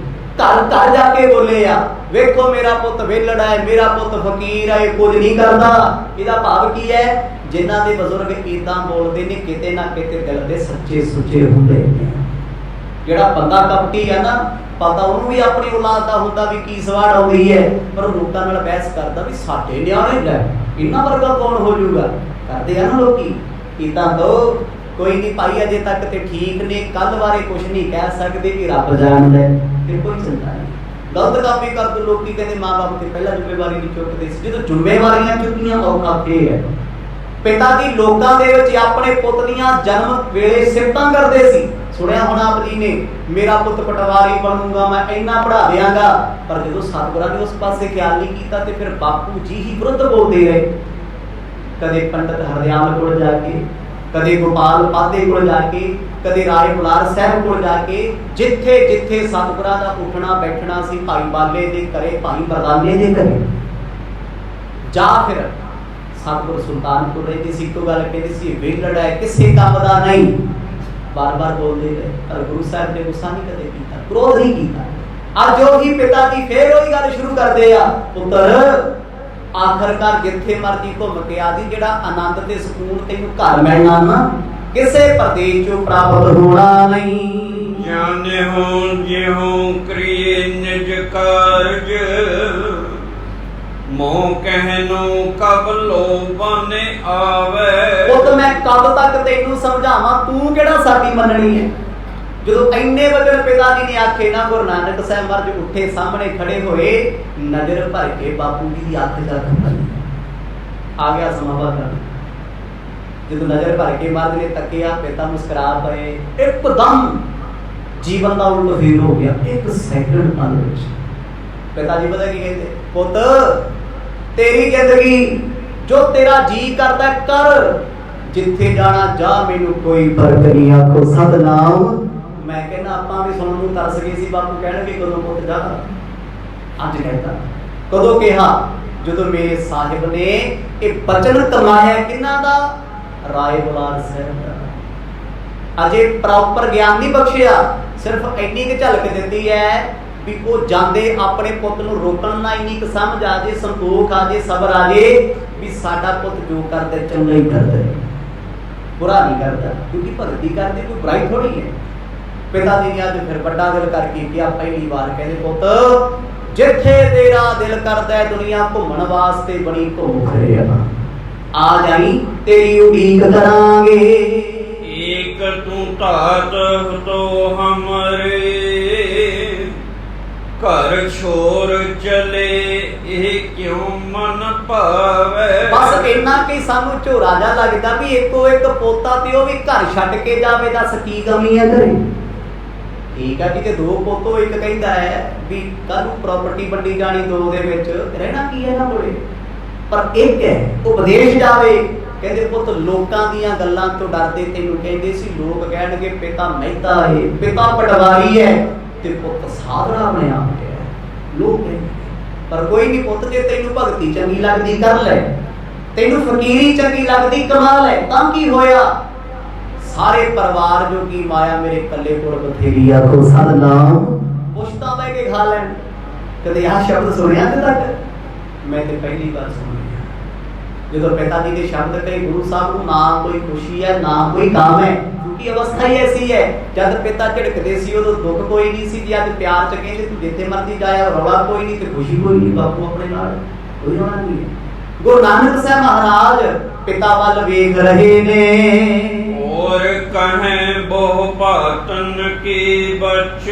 ਘਰ ਘਰ ਜਾ ਕੇ ਬੋਲੇ ਆ, ਵੇਖੋ ਮੇਰਾ ਪੁੱਤ ਵਿਹਲੜਾ ਹੈ, ਮੇਰਾ ਪੁੱਤ ਫਕੀਰ ਹੈ, ਕੁਝ ਨਹੀਂ ਕਰਦਾ। ਇਹਦਾ ਭਾਵ ਕੀ ਹੈ? ਜਿਨ੍ਹਾਂ ਦੇ ਬਜ਼ੁਰਗ ਏਦਾਂ ਬੋਲਦੇ ਨੇ ਕਿਤੇ ਨਾ ਕਿਤੇ ਦਿਲ ਦੇ ਸੱਚੇ ਸੁੱਚੇ ਹੁੰਦੇ ਨੇ। ਜਿਹੜਾ ਬੰਦਾ ਕਪਟੀ ਹੈ ਨਾ, ਪਤਾ ਉਹਨੂੰ ਵੀ ਆਪਣੀ ਔਲਾਦ ਦਾ ਹੁੰਦਾ ਵੀ ਕੀ ਸਵਾੜ ਆਉਂਦੀ ਹੈ, ਪਰ ਲੋਕਾਂ ਨਾਲ ਬਹਿਸ ਕਰਦਾ ਵੀ ਸਾਡੇ ਨਿਆਣੇ ਲੈ ਇਹਨਾਂ ਵਰਗਾ ਕੌਣ ਹੋ ਜਾਊਗਾ। ਕਰਦੇ ਆ ਨਾ ਲੋਕੀ। ਇਦਾਂ ਦੋ ਕੋਈ ਨਹੀਂ ਭਾਈ, ਅਜੇ ਤੱਕ ਤੇ ਠੀਕ ਨੇ, ਕੱਲ ਬਾਰੇ ਕੁਝ ਨਹੀਂ ਕਹਿ ਸਕਦੇ ਕਿ ਰੱਬ ਜਾਣਦਾ ਤੇ ਕੋਈ ਚਿੰਤਾ ਨਹੀਂ। ਗਲਤ ਕੰਮ ਵੀ ਕਰਦੇ ਲੋਕੀ, ਕਹਿੰਦੇ ਮਾਂ ਬਾਪ ਤੇ ਪਹਿਲਾਂ ਜ਼ਿੰਮੇਵਾਰੀ ਨਹੀਂ ਚੁੱਕਦੇ ਸੀ, ਜਦੋਂ ਜ਼ਿੰਮੇਵਾਰੀਆਂ ਚੁੱਕੀਆਂ ਔਖਾ ਫੇਰ ਹੈ। ਪਿਤਾ ਜੀ ਲੋਕਾਂ ਦੇ ਵਿੱਚ ਆਪਣੇ ਪੁੱਤ ਦੀਆਂ ਜਨਮ ਵੇਲੇ ਸਿਫਤਾਂ ਕਰਦੇ ਸੀ। ਸੁਣਿਆ ਹੋਣਾ ਆਪ ਜੀ ਨੇ, ਮੇਰਾ ਪੁੱਤ ਪਟਵਾਰੀ ਬਣੂਗਾ, ਮੈਂ ਇੰਨਾ ਪੜ੍ਹਾ ਦਿਆਂਗਾ। ਪਰ ਜਦੋਂ ਸਤਿਗੁਰਾਂ ਨੇ ਉਸ ਪਾਸੇ ਖਿਆਲ ਨਹੀਂ ਕੀਤਾ ਤੇ ਫਿਰ ਬਾਪੂ ਜੀ ਹੀ ਵਿਰੁੱਧ ਬੋਲਦੇ ਰਹੇ। ਕਦੇ ਪੰਡਤ ਹਰਦਿਆਲ ਕੋਲ ਜਾ ਕੇ, ਕਦੇ ਗੋਪਾਲ ਪਾਦੇ ਕੋਲ ਜਾ ਕੇ, ਕਦੇ ਰਾਏ ਬੁਲਾਰ ਸਾਹਿਬ ਕੋਲ ਜਾ ਕੇ, ਜਿੱਥੇ ਜਿੱਥੇ ਸਤਿਗੁਰਾਂ ਦਾ ਉੱਠਣਾ ਬੈਠਣਾ ਸੀ, ਭਾਈ ਬਾਲੇ ਦੇ ਘਰੇ, ਭਾਈ ਮਰਦਾਨੇ ਦੇ ਘਰੇ, ਜਾਂ ਫਿਰ ਸਤਿਗੁਰ ਸੁਲਤਾਨਪੁਰ ਰਹਿੰਦੇ ਸੀ, ਇੱਕੋ ਗੱਲ ਕਹਿੰਦੇ ਸੀ, ਵਿਹਲੜਾ ਹੈ, ਕਿਸੇ ਕੰਮ ਦਾ ਨਹੀਂ। ਬਾਰ-ਬਾਰ ਬੋਲਦੇ ਰਹੇ, ਪਰ ਗੁਰੂ ਸਾਹਿਬ ਨੇ ਗੁੱਸਾ ਨਹੀਂ ਕਦੇ ਕੀਤਾ, ਕ੍ਰੋਧ ਨਹੀਂ ਕੀਤਾ। ਅੱਜ ਉਹੀ ਪਿਤਾ ਜੀ ਫੇਰ ਉਹੀ ਗੱਲ ਸ਼ੁਰੂ ਕਰਦੇ ਆ, ਪੁੱਤਰ ਆਖਰਕਾਰ ਜਿੱਥੇ ਮਰਜੀ ਘੁੰਮ ਕੇ ਆ ਜੀ, ਜਿਹੜਾ ਆਨੰਦ ਤੇ ਸਕੂਨ ਤੈਨੂੰ ਘਰ ਮਿਲਣਾ ਨਾ, ਕਿਸੇ ਪ੍ਰਦੇਸ਼ ਚੋਂ ਪ੍ਰਾਪਤ ਹੋਣਾ ਨਹੀਂ। ਜਾਣਿਓ ਜਿਉ ਕਰੀਏ ਨਿਜ ਕਾਰਜ, ਮੋਹ ਕਹਿਨੋ ਕਬ ਲੋਭਨ ਆਵੇ। ਪੁੱਤ ਮੈਂ ਕਦ ਤੱਕ ਤੈਨੂੰ ਸਮਝਾਵਾਂ, ਤੂੰ ਕਿਹੜਾ ਸਾਡੀ ਮੰਨਣੀ ਹੈ। ਜਦੋਂ ਇੰਨੇ ਵਜਨ ਪਿਤਾ ਜੀ ਨੇ ਆਖੇ ਨਾ, ਗੁਰੂ ਨਾਨਕ ਸਾਹਿਬ ਮਹਾਰਾਜ ਉੱਠੇ, ਸਾਹਮਣੇ ਖੜੇ ਹੋਏ, ਨਜ਼ਰ ਭਰ ਕੇ ਬਾਪੂ ਜੀ ਦੀ ਅੱਖ ਜਾ ਖੰਭੀ। ਆ ਗਿਆ ਸਮਾਂ ਬਾਅਦ ਜਦੋਂ ਨਜ਼ਰ ਭਰ ਕੇ ਮਹਾਰਾਜ ਨੇ ਤੱਕਿਆ, ਪਿਤਾ ਮੁਸਕਰਾ ਪਏ। ਇੱਕਦਮ ਜੀਵਨ ਦਾ ਉਲਟ ਫੇਰ ਹੋ ਗਿਆ, ਇੱਕ ਸੈਕਿੰਡ ਪਲ ਵਿੱਚ। ਪਿਤਾ ਜੀ ਪਤਾ ਕੀ ਕਹਿੰਦੇ? ਪੁੱਤ ਤੇਰੀ ਜ਼ਿੰਦਗੀ, ਜੋ ਤੇਰਾ ਜੀ ਕਰਦਾ ਕਰ, ਜਿੱਥੇ ਜਾਣਾ ਜਾ, ਮੈਨੂੰ ਕੋਈ ਫਰਕ ਨਹੀਂ। ਆਖੋ ਸਤਨਾਮ। ਮੈਂ ਕਹਿੰਦਾ ਆਪਾਂ ਵੀ ਸੁਣਨ ਨੂੰ ਤਰਸ ਗਏ ਸੀ, ਬਾਪੂ ਕਹਿਣਗੇ ਕਦੋਂ ਪੁੱਤ ਜਾ। ਅੱਜ ਕਹਿੰਦਾ ਕਦੋਂ ਕਿਹਾ? ਜਦੋਂ ਮੇਰੇ ਸਾਹਿਬ ਨੇ ਇਹ ਬਚਨ ਕਮਾਇਆ ਕਿਹਨਾਂ ਦਾ? ਰਾਏ ਬੁਲਾਰ ਸਾਹਿਬ ਦਾ। ਅਜੇ ਪ੍ਰੋਪਰ ਗਿਆਨ ਨਹੀਂ ਬਖਸ਼ਿਆ, ਸਿਰਫ ਇੰਨੀ ਕੁ ਝਲਕ ਦਿੱਤੀ ਹੈ ਵੀ ਉਹ ਜਾਂਦੇ ਆਪਣੇ ਪੁੱਤ ਨੂੰ ਰੋਕਣ ਨਾ, ਇੰਨੀ ਕੁ ਸਮਝ ਆ ਜੇ, ਸੰਤੋਖ ਆ ਜੇ, ਸਬਰ ਆ ਜੇ ਵੀ ਸਾਡਾ ਪੁੱਤ ਜੋ ਕਰਦਾ ਚੰਗਾ ਹੀ ਕਰਦਾ, ਬੁਰਾ ਨਹੀਂ ਕਰਦਾ, ਕਿਉਂਕਿ ਭਗਤੀ ਕਰਦੇ ਕੋਈ ਬੁਰਾਈ ਥੋੜੀ ਹੈ। ਪਿਤਾ ਜੀ ਨੇ ਅੱਜ ਫਿਰ ਵੱਡਾ ਦਿਲ ਕਰਕੇ ਕਿਹਾ, ਪਹਿਲੀ ਵਾਰ ਕਹਿੰਦੇ ਪੁੱਤ ਜਿੱਥੇ ਤੇਰਾ ਦਿਲ ਕਰਦਾ ਹੈ ਦੁਨੀਆ ਘੁੰਮਣ ਵਾਸਤੇ ਬਣੀ ਘੁੰਮ ਫਿਰੇ ਆ ਜਾਈ, ਤੇਰੀ ਉਡੀਕ ਕਰਾਂਗੇ। ਏਕ ਤੂੰ ਧਾਤ ਤੋ ਹਮਰੇ, ਘਰ ਛੋੜ ਚਲੇ ਇਹ ਕਿਉਂ ਮਨ ਭਾਵੇ। ਬਸ ਇੰਨਾ ਕਿ ਸਾਨੂੰ ਝੋਰਾ ਜਾ ਲੱਗਦਾ ਵੀ ਇੱਕੋ ਇੱਕ ਪੋਤਾ ਤੇ ਉਹ ਵੀ ਘਰ ਛੱਡ ਕੇ ਜਾਵੇ, ਦੱਸ ਕੀ ਕਮੀ ਹੈ ਘਰੇ। ਠੀਕ ਆ ਜੀ, ਤੇ ਦੋ ਪੋਤੋ, ਇੱਕ ਕਹਿੰਦਾ ਹੈ ਵੀ ਕੱਲ ਨੂੰ ਪ੍ਰਾਪਰਟੀ ਵੰਡੀ ਜਾਣੀ, ਦੋ ਦੇ ਵਿੱਚ ਰਹਿਣਾ ਕੀ ਹੈ ਇਹਨਾਂ ਕੋਲੇ। ਪਰ ਇੱਕ ਹੈ ਉਹ ਵਿਦੇਸ਼ ਜਾਵੇ, ਕਹਿੰਦੇ ਪੁੱਤ ਲੋਕਾਂ ਦੀਆਂ ਗੱਲਾਂ ਤੋਂ ਡਰਦੇ ਤੈਨੂੰ ਕਹਿੰਦੇ ਸੀ, ਲੋਕ ਕਹਿਣਗੇ ਪਿਤਾ ਮਹਿਤਾ ਹੈ, ਪਿਤਾ ਪਟਵਾਰੀ ਹੈ, ਤੇ ਪੁੱਤ ਸਾਧਨਾ ਬਣਿਆ ਹੋਇਆ ਲੋਕ ਕਹਿੰਦੇ। ਪਰ ਕੋਈ ਨਹੀਂ ਪੁੱਤ, ਜੇ ਤੈਨੂੰ ਭਗਤੀ ਚੰਗੀ ਲੱਗਦੀ ਕਰ ਲੈ, ਤੈਨੂੰ ਫਕੀਰੀ ਚੰਗੀ ਲੱਗਦੀ ਕਮਾ ਲੈ, ਤਾਂ ਕੀ ਹੋਇਆ? ਸਾਰੇ ਪਰਿਵਾਰ ਜੋਗੀ ਮਾਇਆ ਮੇਰੇ ਕੱਲੇ ਕੋਲ ਬਥੇਰੀ। ਆਖੋ ਸਤਨਾਮ। ਪੁੱਛਤਾ ਬਹਿ ਕੇ ਖਾ ਲੈਣ। ਕਦੇ ਆਹ ਸ਼ਬਦ ਸੁਣਿਆ ਤੇ ਤੱਕ? ਮੈਂ ਤੇ ਪਹਿਲੀ ਵਾਰ ਸੁਣਿਆ ਜਦੋਂ ਪਿਤਾ ਜੀ ਦੇ ਸ਼ਬਦ ਕਹੇ, ਗੁਰੂ ਸਾਹਿਬ ਨੂੰ ਨਾ ਕੋਈ ਖੁਸ਼ੀ ਹੈ ਨਾ ਕੋਈ ਗਮ ਹੈ, ਕਿਉਂਕਿ ਅਵਸਥਾ ਹੀ ਐਸੀ ਹੈ। ਜਦ ਪਿਤਾ ਝਿੜਕਦੇ ਸੀ ਉਦੋਂ ਦੁੱਖ ਕੋਈ ਨਹੀਂ ਸੀ, ਜੇ ਅੱਜ ਪਿਆਰ ਚ ਕਹਿੰਦੇ ਤੂੰ ਜਿੱਥੇ ਮਰਜ਼ੀ ਜਾਇਆ, ਰੌਲਾ ਕੋਈ ਨਹੀਂ ਤੇ ਖੁਸ਼ੀ ਕੋਈ ਨਹੀਂ, ਬਾਪੂ ਆਪਣੇ ਨਾਲ ਕੋਈ ਰੌਲਾ ਨਹੀਂ ਹੈ। ਗੁਰੂ ਨਾਨਕ ਸਾਹਿਬ ਮਹਾਰਾਜ ਪਿਤਾ ਵੱਲ ਵੇਖ ਰਹੇ ਨੇ। और कहें बहु बातन की बच,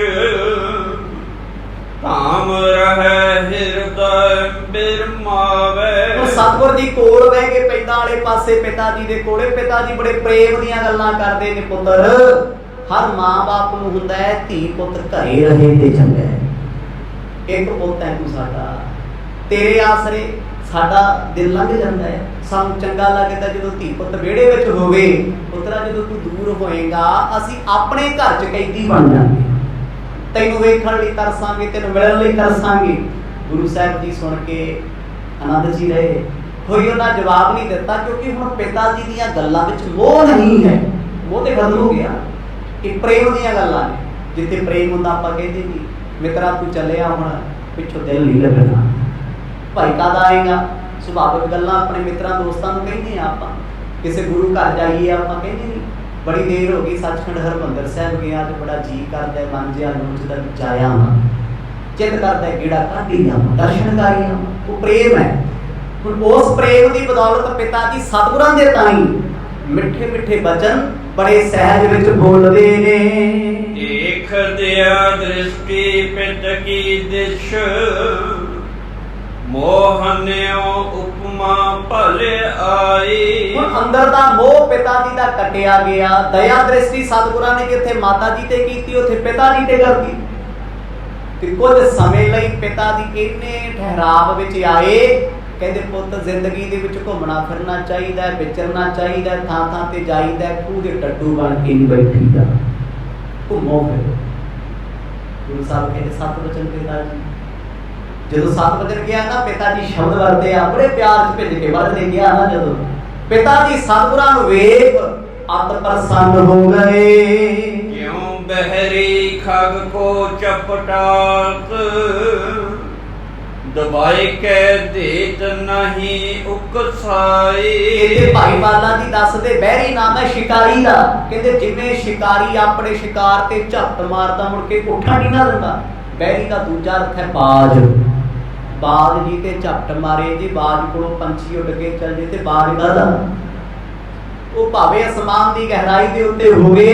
ਧਾਮ ਰਹਿ ਹਿਰਦੈ ਬਿਰਮਾਵੇ। ਹੁਣ ਸਤਿਗੁਰ ਜੀ ਕੋਲ ਬਹਿ ਕੇ ਪਿੰਡਾਂ ਵਾਲੇ ਪਾਸੇ ਪਿਤਾ ਜੀ ਦੇ ਕੋਲੇ, ਪਿਤਾ ਜੀ ਬੜੇ ਪ੍ਰੇਮ ਦੀਆਂ ਗੱਲਾਂ ਕਰਦੇ ਨੇ। ਪੁੱਤਰ, ਹਰ ਮਾਂ-ਬਾਪ ਨੂੰ ਹੁੰਦਾ ਹੈ ਧੀ ਪੁੱਤ ਘਰੇ ਰਹੇ ਤੇ ਚੰਗਾ ਹੈ। ਇੱਕ ਪੁੱਤ ਹੈ ਤੂੰ ਸਾਡਾ, ਤੇਰੇ ਆਸਰੇ ਸਾਡਾ ਦਿਲ ਲੰਘ ਜਾਂਦਾ ਹੈ। ਸਾਨੂੰ ਚੰਗਾ ਲੱਗਦਾ ਜਦੋਂ ਧੀ ਪੁੱਤ ਵਿਹੜੇ ਵਿੱਚ ਹੋਵੇ। ਪੁੱਤਰਾ, ਜਦੋਂ ਤੂੰ ਦੂਰ ਹੋਏਗਾ ਅਸੀਂ ਆਪਣੇ ਘਰ 'ਚ ਕੈਦੀ ਬਣ ਜਾਵਾਂਗੇ, ਤੈਨੂੰ ਵੇਖਣ ਲਈ ਤਰਸਾਂਗੇ, ਤੈਨੂੰ ਮਿਲਣ ਲਈ ਤਰਸਾਂਗੇ। ਗੁਰੂ ਸਾਹਿਬ ਜੀ ਸੁਣ ਕੇ ਆਨੰਦ ਜੀ ਰਹੇ। ਕੋਈ ਉਹਨਾਂ ਜਵਾਬ ਨਹੀਂ ਦਿੱਤਾ, ਕਿਉਂਕਿ ਹੁਣ ਪਿਤਾ ਜੀ ਦੀਆਂ ਗੱਲਾਂ ਵਿੱਚ ਮੋਹ ਨਹੀਂ ਹੈ। ਮੋਹ ਤੇ ਖਤਮ ਹੋ ਗਿਆ, ਇਹ ਪ੍ਰੇਮ ਦੀਆਂ ਗੱਲਾਂ ਨੇ। ਜਿੱਥੇ ਪ੍ਰੇਮ ਹੁੰਦਾ ਆਪਾਂ ਕਹਿੰਦੇ ਜੀ ਮਿੱਤਰਾ ਤੂੰ ਚੱਲਿਆ, ਹੁਣ ਪਿੱਛੋਂ ਦਿਲ ਨਹੀਂ ਲੱਗਣਾ, ਭਾਈ ਕਦ ਆਏਗਾ। ਸੁਭਾਵਿਕ ਗੱਲਾਂ ਆਪਣੇ ਮਿੱਤਰਾਂ ਦੋਸਤਾਂ ਨੂੰ ਕਹਿੰਦੇ ਆ ਆਪਾਂ। ਕਿਸੇ ਗੁਰੂ ਘਰ ਜਾਈਏ ਆਪਾਂ ਕਹਿੰਦੇ ਨਹੀਂ ਬੜੀ ਦੇਰ ਹੋ ਗਈ ਸੱਚਖੰਡ ਹਰਿਮੰਦਰ ਸਾਹਿਬ ਗਿਆ ਤੇ ਬੜਾ ਜੀ ਕਰਦਾ, ਮਨ ਜਿਹਾ ਲੂਚਦਾ ਜਾਇਆ ਹਾਂ, ਚਿੱਤ ਕਰਦਾ ਗੇੜਾ ਕੱਢੀ ਜਾਵਾਂ, ਦਰਸ਼ਨ ਕਰੀ ਆਵਾਂ। ਉਹ ਪ੍ਰੇਮ ਹੈ। ਹੁਣ ਉਸ ਪ੍ਰੇਮ ਦੀ ਬਦੌਲਤ ਪਿਤਾ ਜੀ ਸਤਿਗੁਰਾਂ ਦੇ ਤਾਈਂ ਮਿੱਠੇ ਮਿੱਠੇ ਬਚਨ ਬੜੇ ਸਹਿਜ ਵਿੱਚ ਬੋਲਦੇ ਨੇ। ਦੇਖ ਦਿਆ ਦ੍ਰਿਸ਼ਟੀ ਪਿਤ ਕੀ ਦਿਸ਼, ਮੋਹਨਿਓ ਉਪਮਾ ਭਲੇ ਆਈ। ਹੁਣ ਅੰਦਰ ਦਾ ਮੋਹ ਪਿਤਾ ਜੀ ਦਾ ਕੱਟਿਆ ਗਿਆ। ਦਇਆ ਦ੍ਰਿਸ਼ਟੀ ਸਤਿਗੁਰਾਂ ਨੇ ਜਿੱਥੇ ਮਾਤਾ ਜੀ ਤੇ ਕੀਤੀ, ਉੱਥੇ ਪਿਤਾ ਜੀ ਤੇ ਕਰਤੀ। ਕਿ ਕੁਝ ਸਮੇਂ ਲਈ ਪਿਤਾ ਜੀ ਇੰਨੇ ਠਹਿਰਾਵ ਵਿੱਚ ਆਏ। ਕਹਿੰਦੇ ਪੁੱਤ, ਜ਼ਿੰਦਗੀ ਦੇ ਵਿੱਚ ਘੁੰਮਣਾ ਫਿਰਨਾ ਚਾਹੀਦਾ, ਵਿਚਰਨਾ ਚਾਹੀਦਾ, ਥਾਂ ਥਾਂ ਤੇ ਜਾਈਦਾ, ਖੂਹ ਦੇ ਟੱਟੂ ਬਣ ਕੇ ਨਹੀਂ ਬੈਠੀਦਾ, ਘੁੰਮੋ ਫਿਰੋ। ਗੁਰੂ ਸਾਹਿਬ ਕਹਿੰਦੇ ਸਤ ਵਚਨ ਪਿਤਾ ਜੀ। ਜਦੋਂ ਸਤ ਵਚਨ ਗਿਆ ਨਾ, ਪਿਤਾ ਜੀ ਸ਼ਬਦ ਵਰਤੇ ਆ, ਬੜੇ ਪਿਆਰ ਚ ਭਿੱਜ ਕੇ ਵਰਤੇ ਗਿਆ ਨਾ। ਜਦੋਂ ਪਿਤਾ ਜੀ ਸਤਿਗੁਰਾਂ ਨੂੰ ਵੇਖ ਅਤ ਪ੍ਰਸੰਨ ਹੋ ਗਏ। ਕਿਉਂ ਬਹਿਰੀ ਖਗ ਕੋ ਚਪਟਾਤ, ਦਬਾਈ ਕੇ ਦੇਤ ਨਹੀਂ ਉਕਸਾਈ। ਇਹਦੇ ਭਾਈ ਬਾਲਾ ਜੀ ਦੱਸਦੇ ਬਹਿਰੀ ਨਾਮ ਹੈ ਸ਼ਿਕਾਰੀ ਦਾ। ਕਹਿੰਦੇ ਜਿਵੇਂ ਸ਼ਿਕਾਰੀ ਆਪਣੇ ਸ਼ਿਕਾਰ ਤੇ ਝਪਟ ਮਾਰਦਾ ਮੁੜ ਕੇ ਉੱਠਾ ਨਹੀਂ ਨਾ ਦਿੰਦਾ, ਬਹਿਰੀ ਦਾ ਦੂਜਾ ਅਰਥ ਹੈ ਬਾਜ। ਬਾਜ ਜੀ ਤੇ ਝਪਟ ਮਾਰੇ ਜੀ, ਬਾਜ ਕੋਲੋਂ ਪੰਛੀ ਉੱਡ ਕੇ ਚੱਲ ਜੇ ਤੇ ਬਾਜ ਕਾਹਦਾ? ਉਹ ਭਾਵੇਂ ਅਸਮਾਨ ਦੀ ਗਹਿਰਾਈ ਦੇ ਉੱਤੇ ਹੋਵੇ,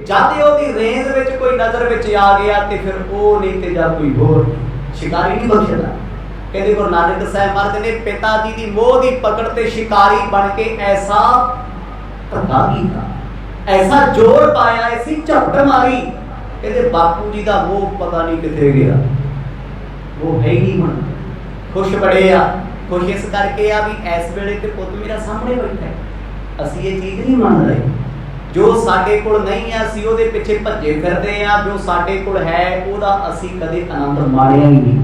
ਜਦ ਉਹਦੀ ਰੇਂਜ ਵਿੱਚ ਕੋਈ ਨਜ਼ਰ ਵਿੱਚ ਆ ਗਿਆ ਤੇ ਫਿਰ ਉਹ ਨਹੀਂ ਤੇ ਜਾਂ ਕੋਈ ਹੋਰ ਸ਼ਿਕਾਰੀ ਨਹੀਂ ਬਖਸ਼ਦਾ। ਕਹਿੰਦੇ ਗੁਰੂ ਨਾਨਕ ਸਾਹਿਬ ਮਹਾਰਾਜ ਨੇ ਪਿਤਾ ਜੀ ਦੀ ਮੋਹ ਦੀ ਪਕੜ ਤੇ ਸ਼ਿਕਾਰੀ ਬਣ ਕੇ ਐਸਾ ਧੱਕਾ ਕੀਤਾ, ਐਸਾ ਜ਼ੋਰ ਪਾਇਆ, ਐਸੀ ਝਪਟ ਮਾਰੀ। ਕਹਿੰਦੇ ਬਾਪੂ ਜੀ ਦਾ ਮੋਹ ਪਤਾ ਨਹੀਂ ਕਿੱਥੇ ਗਿਆ। ਉਹ ਹੈ ਹੀ ਹੁਣ ਖੁਸ਼ ਬੜੇ ਆ। ਖੁਸ਼ ਇਸ ਕਰਕੇ ਆ ਵੀ ਇਸ ਵੇਲੇ ਤੇ ਪੁੱਤ ਮੇਰਾ ਸਾਹਮਣੇ ਬੈਠਾ ਹੈ। ਅਸੀਂ ਇਹ ਚੀਜ਼ ਨਹੀਂ ਮੰਨ ਰਹੇ। ਜੋ ਸਾਡੇ ਕੋਲ ਨਹੀਂ ਹੈ ਅਸੀਂ ਉਹਦੇ ਪਿੱਛੇ ਭੱਜੇ ਫਿਰਦੇ ਆ। ਜੋ ਸਾਡੇ ਕੋਲ ਹੈ ਉਹਦਾ ਅਸੀਂ ਕਦੇ ਆਨੰਦ ਮਾਣਿਆ ਹੀ ਨਹੀਂ,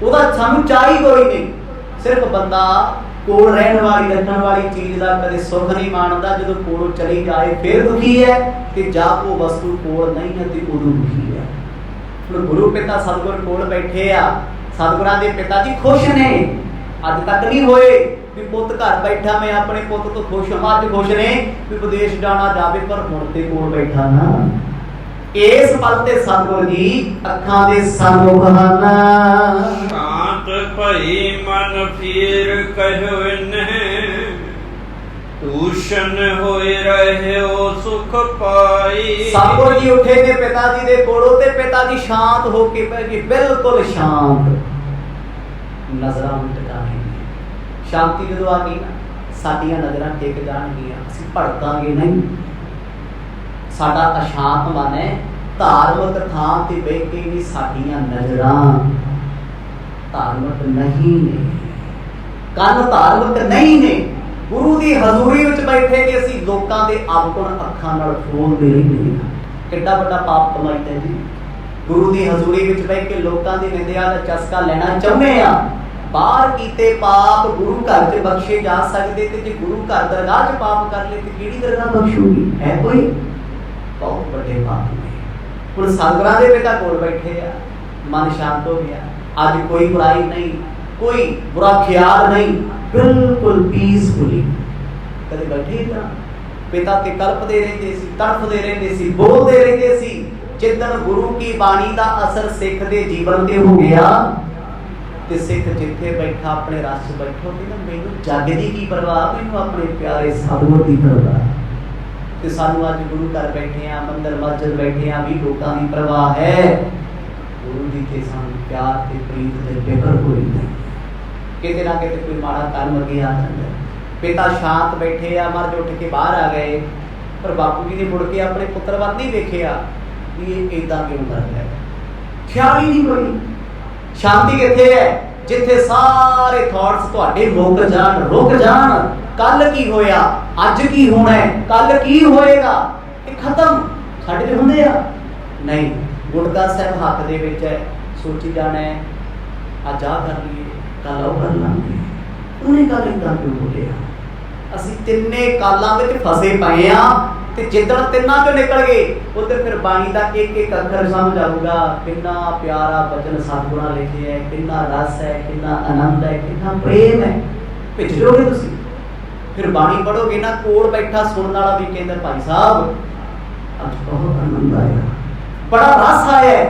ਉਹਦਾ ਸਾਨੂੰ ਚਾਹੀ ਕੋਈ ਨਹੀਂ। ਸਿਰਫ ਬੰਦਾ ਕੋਲ ਰਹਿਣ ਵਾਲੀ ਰੱਖਣ ਵਾਲੀ ਚੀਜ਼ ਦਾ ਕਦੇ ਸੁੱਖ ਨਹੀਂ ਮਾਣਦਾ। ਜਦੋਂ ਕੋਲੋਂ ਚਲੀ ਜਾਏ ਫਿਰ ਦੁਖੀ ਹੈ, ਤੇ ਜਦ ਉਹ ਵਸਤੂ ਕੋਲ ਨਹੀਂ ਹੈ ਤੇ ਉਦੋਂ ਦੁਖੀ ਹੈ। ਹੁਣ ਗੁਰੂ ਪਿਤਾ ਸਤਿਗੁਰ ਕੋਲ ਬੈਠੇ ਆ, ਸਤਿਗੁਰਾਂ ਦੇ ਪਿਤਾ ਜੀ ਖੁਸ਼ ਨੇ। ਅੱਜ ਤੱਕ ਨਹੀਂ ਹੋਏ ਵੀ ਪੁੱਤ ਘਰ ਬੈਠਾ ਮੈਂ ਆਪਣੇ ਪੁੱਤ ਤੋਂ ਖੁਸ਼ ਹਾਂ। ਅੱਜ ਖੁਸ਼ ਨੇ ਵੀ ਵਿਦੇਸ਼ ਜਾਣਾ ਜਾਵੇ, ਪਰ ਹੁਣ ਤੇ ਕੋਲ ਬੈਠਾ ਨਾ। ਇਸ ਪਲ ਤੇ ਸਤਿਗੁਰ ਜੀ ਅੱਖਾਂ ਦੇ ਸੰਮੁਖ ਹਨ। ਸ਼ਾਂਤ ਭਈ ਮਨ ਫਿਰ ਕਹਿਓ ਨੇ, ਦੂਸ਼ਣ ਹੋਏ ਰਹਿਓ ਸੁਖ ਪਾਈ। ਸਤਿਗੁਰ ਜੀ ਉੱਠੇ ਨੇ ਪਿਤਾ ਜੀ ਦੇ ਕੋਲੋਂ ਤੇ ਪਿਤਾ ਜੀ ਸ਼ਾਂਤ ਹੋ ਕੇ ਬਹਿ ਗਏ, ਬਿਲਕੁਲ ਸ਼ਾਂਤ, ਨਜ਼ਰਾਂ ਨੂੰ ਟਿਕਾਣੇ। ਸ਼ਾਂਤੀ ਜਦੋਂ ਆ ਗਈ ਨਾ, ਸਾਡੀਆਂ ਨਜ਼ਰਾਂ ਟਿਕ ਜਾਣਗੀਆਂ, ਅਸੀਂ ਭੜਕਾਂਗੇ ਨਹੀਂ। ਸਾਡਾ ਅਸ਼ਾਂਤ ਮਨ ਹੈ, ਧਾਰਮਿਕ ਥਾਂ ਤੇ ਬਹਿ ਕੇ ਵੀ ਸਾਡੀਆਂ ਨਜ਼ਰਾਂ ਧਾਰਮਿਕ ਨਹੀਂ ਨੇ, ਕੰਨ ਧਾਰਮਿਕ ਨਹੀਂ ਨੇ। ਗੁਰੂ ਦੀ ਹਜ਼ੂਰੀ ਵਿੱਚ ਬੈਠੇ ਕਿ ਅਸੀਂ ਲੋਕਾਂ ਦੇ ਅਵਗੁਣ ਅੱਖਾਂ ਨਾਲ ਫੋਲਦੇ ਰਹਿੰਦੇ ਹਾਂ। ਕਿੱਡਾ ਵੱਡਾ ਪਾਪ ਕਮਾਈਦਾ ਜੀ। ਗੁਰੂ ਦੀ ਹਜ਼ੂਰੀ ਵਿੱਚ ਬਹਿ ਕੇ ਲੋਕਾਂ ਦੀ ਨਿੰਦਿਆ ਦਾ ਚਸਕਾ ਲੈਣਾ ਚਾਹੁੰਦੇ ਆ। ਬਾਹਰ ਕੀਤੇ ਪਾਪ ਗੁਰੂ ਘਰ 'ਚ ਬਖਸ਼ੇ ਜਾ ਸਕਦੇ, ਤੇ ਜੇ ਗੁਰੂ ਘਰ ਦਰਗਾਹ 'ਚ ਪਾਪ ਕਰ ਲਏ ਤੇ ਕਿਹੜੀ ਦਰਗਾਹ ਬਖਸ਼ੂਗੀ? ਹੈ ਕੋਈ? ਬਹੁਤ ਵੱਡੇ ਪਾਪ ਨੇ। ਹੁਣ ਸਤਿਗੁਰਾਂ ਦੇ ਪਿਤਾ ਕੋਲ ਬੈਠੇ ਆ, ਮਨ ਸ਼ਾਂਤ ਹੋ ਗਿਆ। ਅੱਜ ਕੋਈ ਬੁਰਾਈ ਨਹੀਂ, ਕੋਈ ਬੁਰਾ ਖਿਆਲ ਨਹੀਂ, ਬਿਲਕੁਲ ਪੀਸਫੁਲੀ। ਕਦੇ ਬੈਠੇ ਤਾਂ ਪਿਤਾ ਤੇ ਕਲਪਦੇ ਰਹਿੰਦੇ ਸੀ, ਤੜਫਦੇ ਰਹਿੰਦੇ ਸੀ, ਬੋਲਦੇ ਰਹਿੰਦੇ ਸੀ। ਜਿੱਦਣ ਗੁਰੂ ਕੀ ਬਾਣੀ ਦਾ ਅਸਰ ਸਿੱਖ ਦੇ ਜੀਵਨ ਤੇ ਹੋ ਗਿਆ ਤੇ ਸਿੱਖ ਜਿੱਥੇ ਬੈਠਾ ਆਪਣੇ ਰਸ 'ਚ ਬੈਠੋ, ਕਹਿੰਦਾ ਮੈਨੂੰ ਜੱਗ ਦੀ ਕੀ ਪਰਵਾਹ, ਮੈਨੂੰ ਆਪਣੇ ਪਿਆਰੇ ਸਤਿਗੁਰ ਦੀ ਪਰਵਾਹ। ਤੇ ਸਾਨੂੰ ਅੱਜ ਗੁਰੂ ਘਰ ਬੈਠੇ ਆ, ਮੰਦਰ ਮਸਜਿਦ ਬੈਠੇ ਆ, ਵੀ ਲੋਕਾਂ ਦੀ ਪਰਵਾਹ ਹੈ, ਗੁਰੂ ਦੀ जिथे सानू प्यार ते प्रीत ते फिक्र कोई नहीं, किते ना किते कोई माड़ा कर्म अगे आ जाता है। पिता शांत बैठे आ, मर्ज उठ के बाहर आ गए, पर बापू जी ने मुड़ के अपने पुत्र वाल नहीं देखिया भी ये इदां क्यों कर रहा है, ख्याल ही नहीं कोई। शांति किथे है? जिथे सारे थॉट्स तुहाडे मुक जाण, रुक जाण। कल की होया, अज की होना है, कल की होएगा, ये खत्म साडे ते हुंदे आ नहीं। गुरदा साहब हक दे विच है, सोची जाना है अज आ कर लीए, कल ओ कर लांगे, उन्हें कल इदां क्यों बोलिया। ਅਸੀਂ ਤਿੰਨੇ ਕਾਲਾਂ ਵਿੱਚ ਫਸੇ ਪਏ ਆ ਤੇ ਜਿੱਦਣ ਤਿੰਨਾਂ ਚੋਂ ਨਿਕਲ ਗਏ ਉਧਰ ਫਿਰ ਬਾਣੀ ਦਾ ਇੱਕ ਇੱਕ ਅੱਖਰ ਸਮਝ ਆਊਗਾ। ਕਿੰਨਾ ਪਿਆਰਾ ਬਚਨ ਸਤਿਗੁਰਾਂ ਲਿਖਿਆ ਹੈ, ਕਿੰਨਾ ਰਸ ਹੈ, ਕਿੰਨਾ ਆਨੰਦ ਹੈ, ਕਿੰਨਾ ਪ੍ਰੇਮ ਹੈ। ਭਿੱਜ ਜਾਓਗੇ ਤੁਸੀਂ। ਫਿਰ ਬਾਣੀ ਪੜੋਗੇ ਨਾ, ਕੋਲ ਬੈਠਾ ਸੁਣਨ ਵਾਲਾ ਵੀ ਕਹਿੰਦਾ ਭਾਈ ਸਾਹਿਬ ਅੱਜ ਬਹੁਤ ਆਨੰਦ ਆਇਆ, ਬੜਾ ਰਸ ਆਇਆ,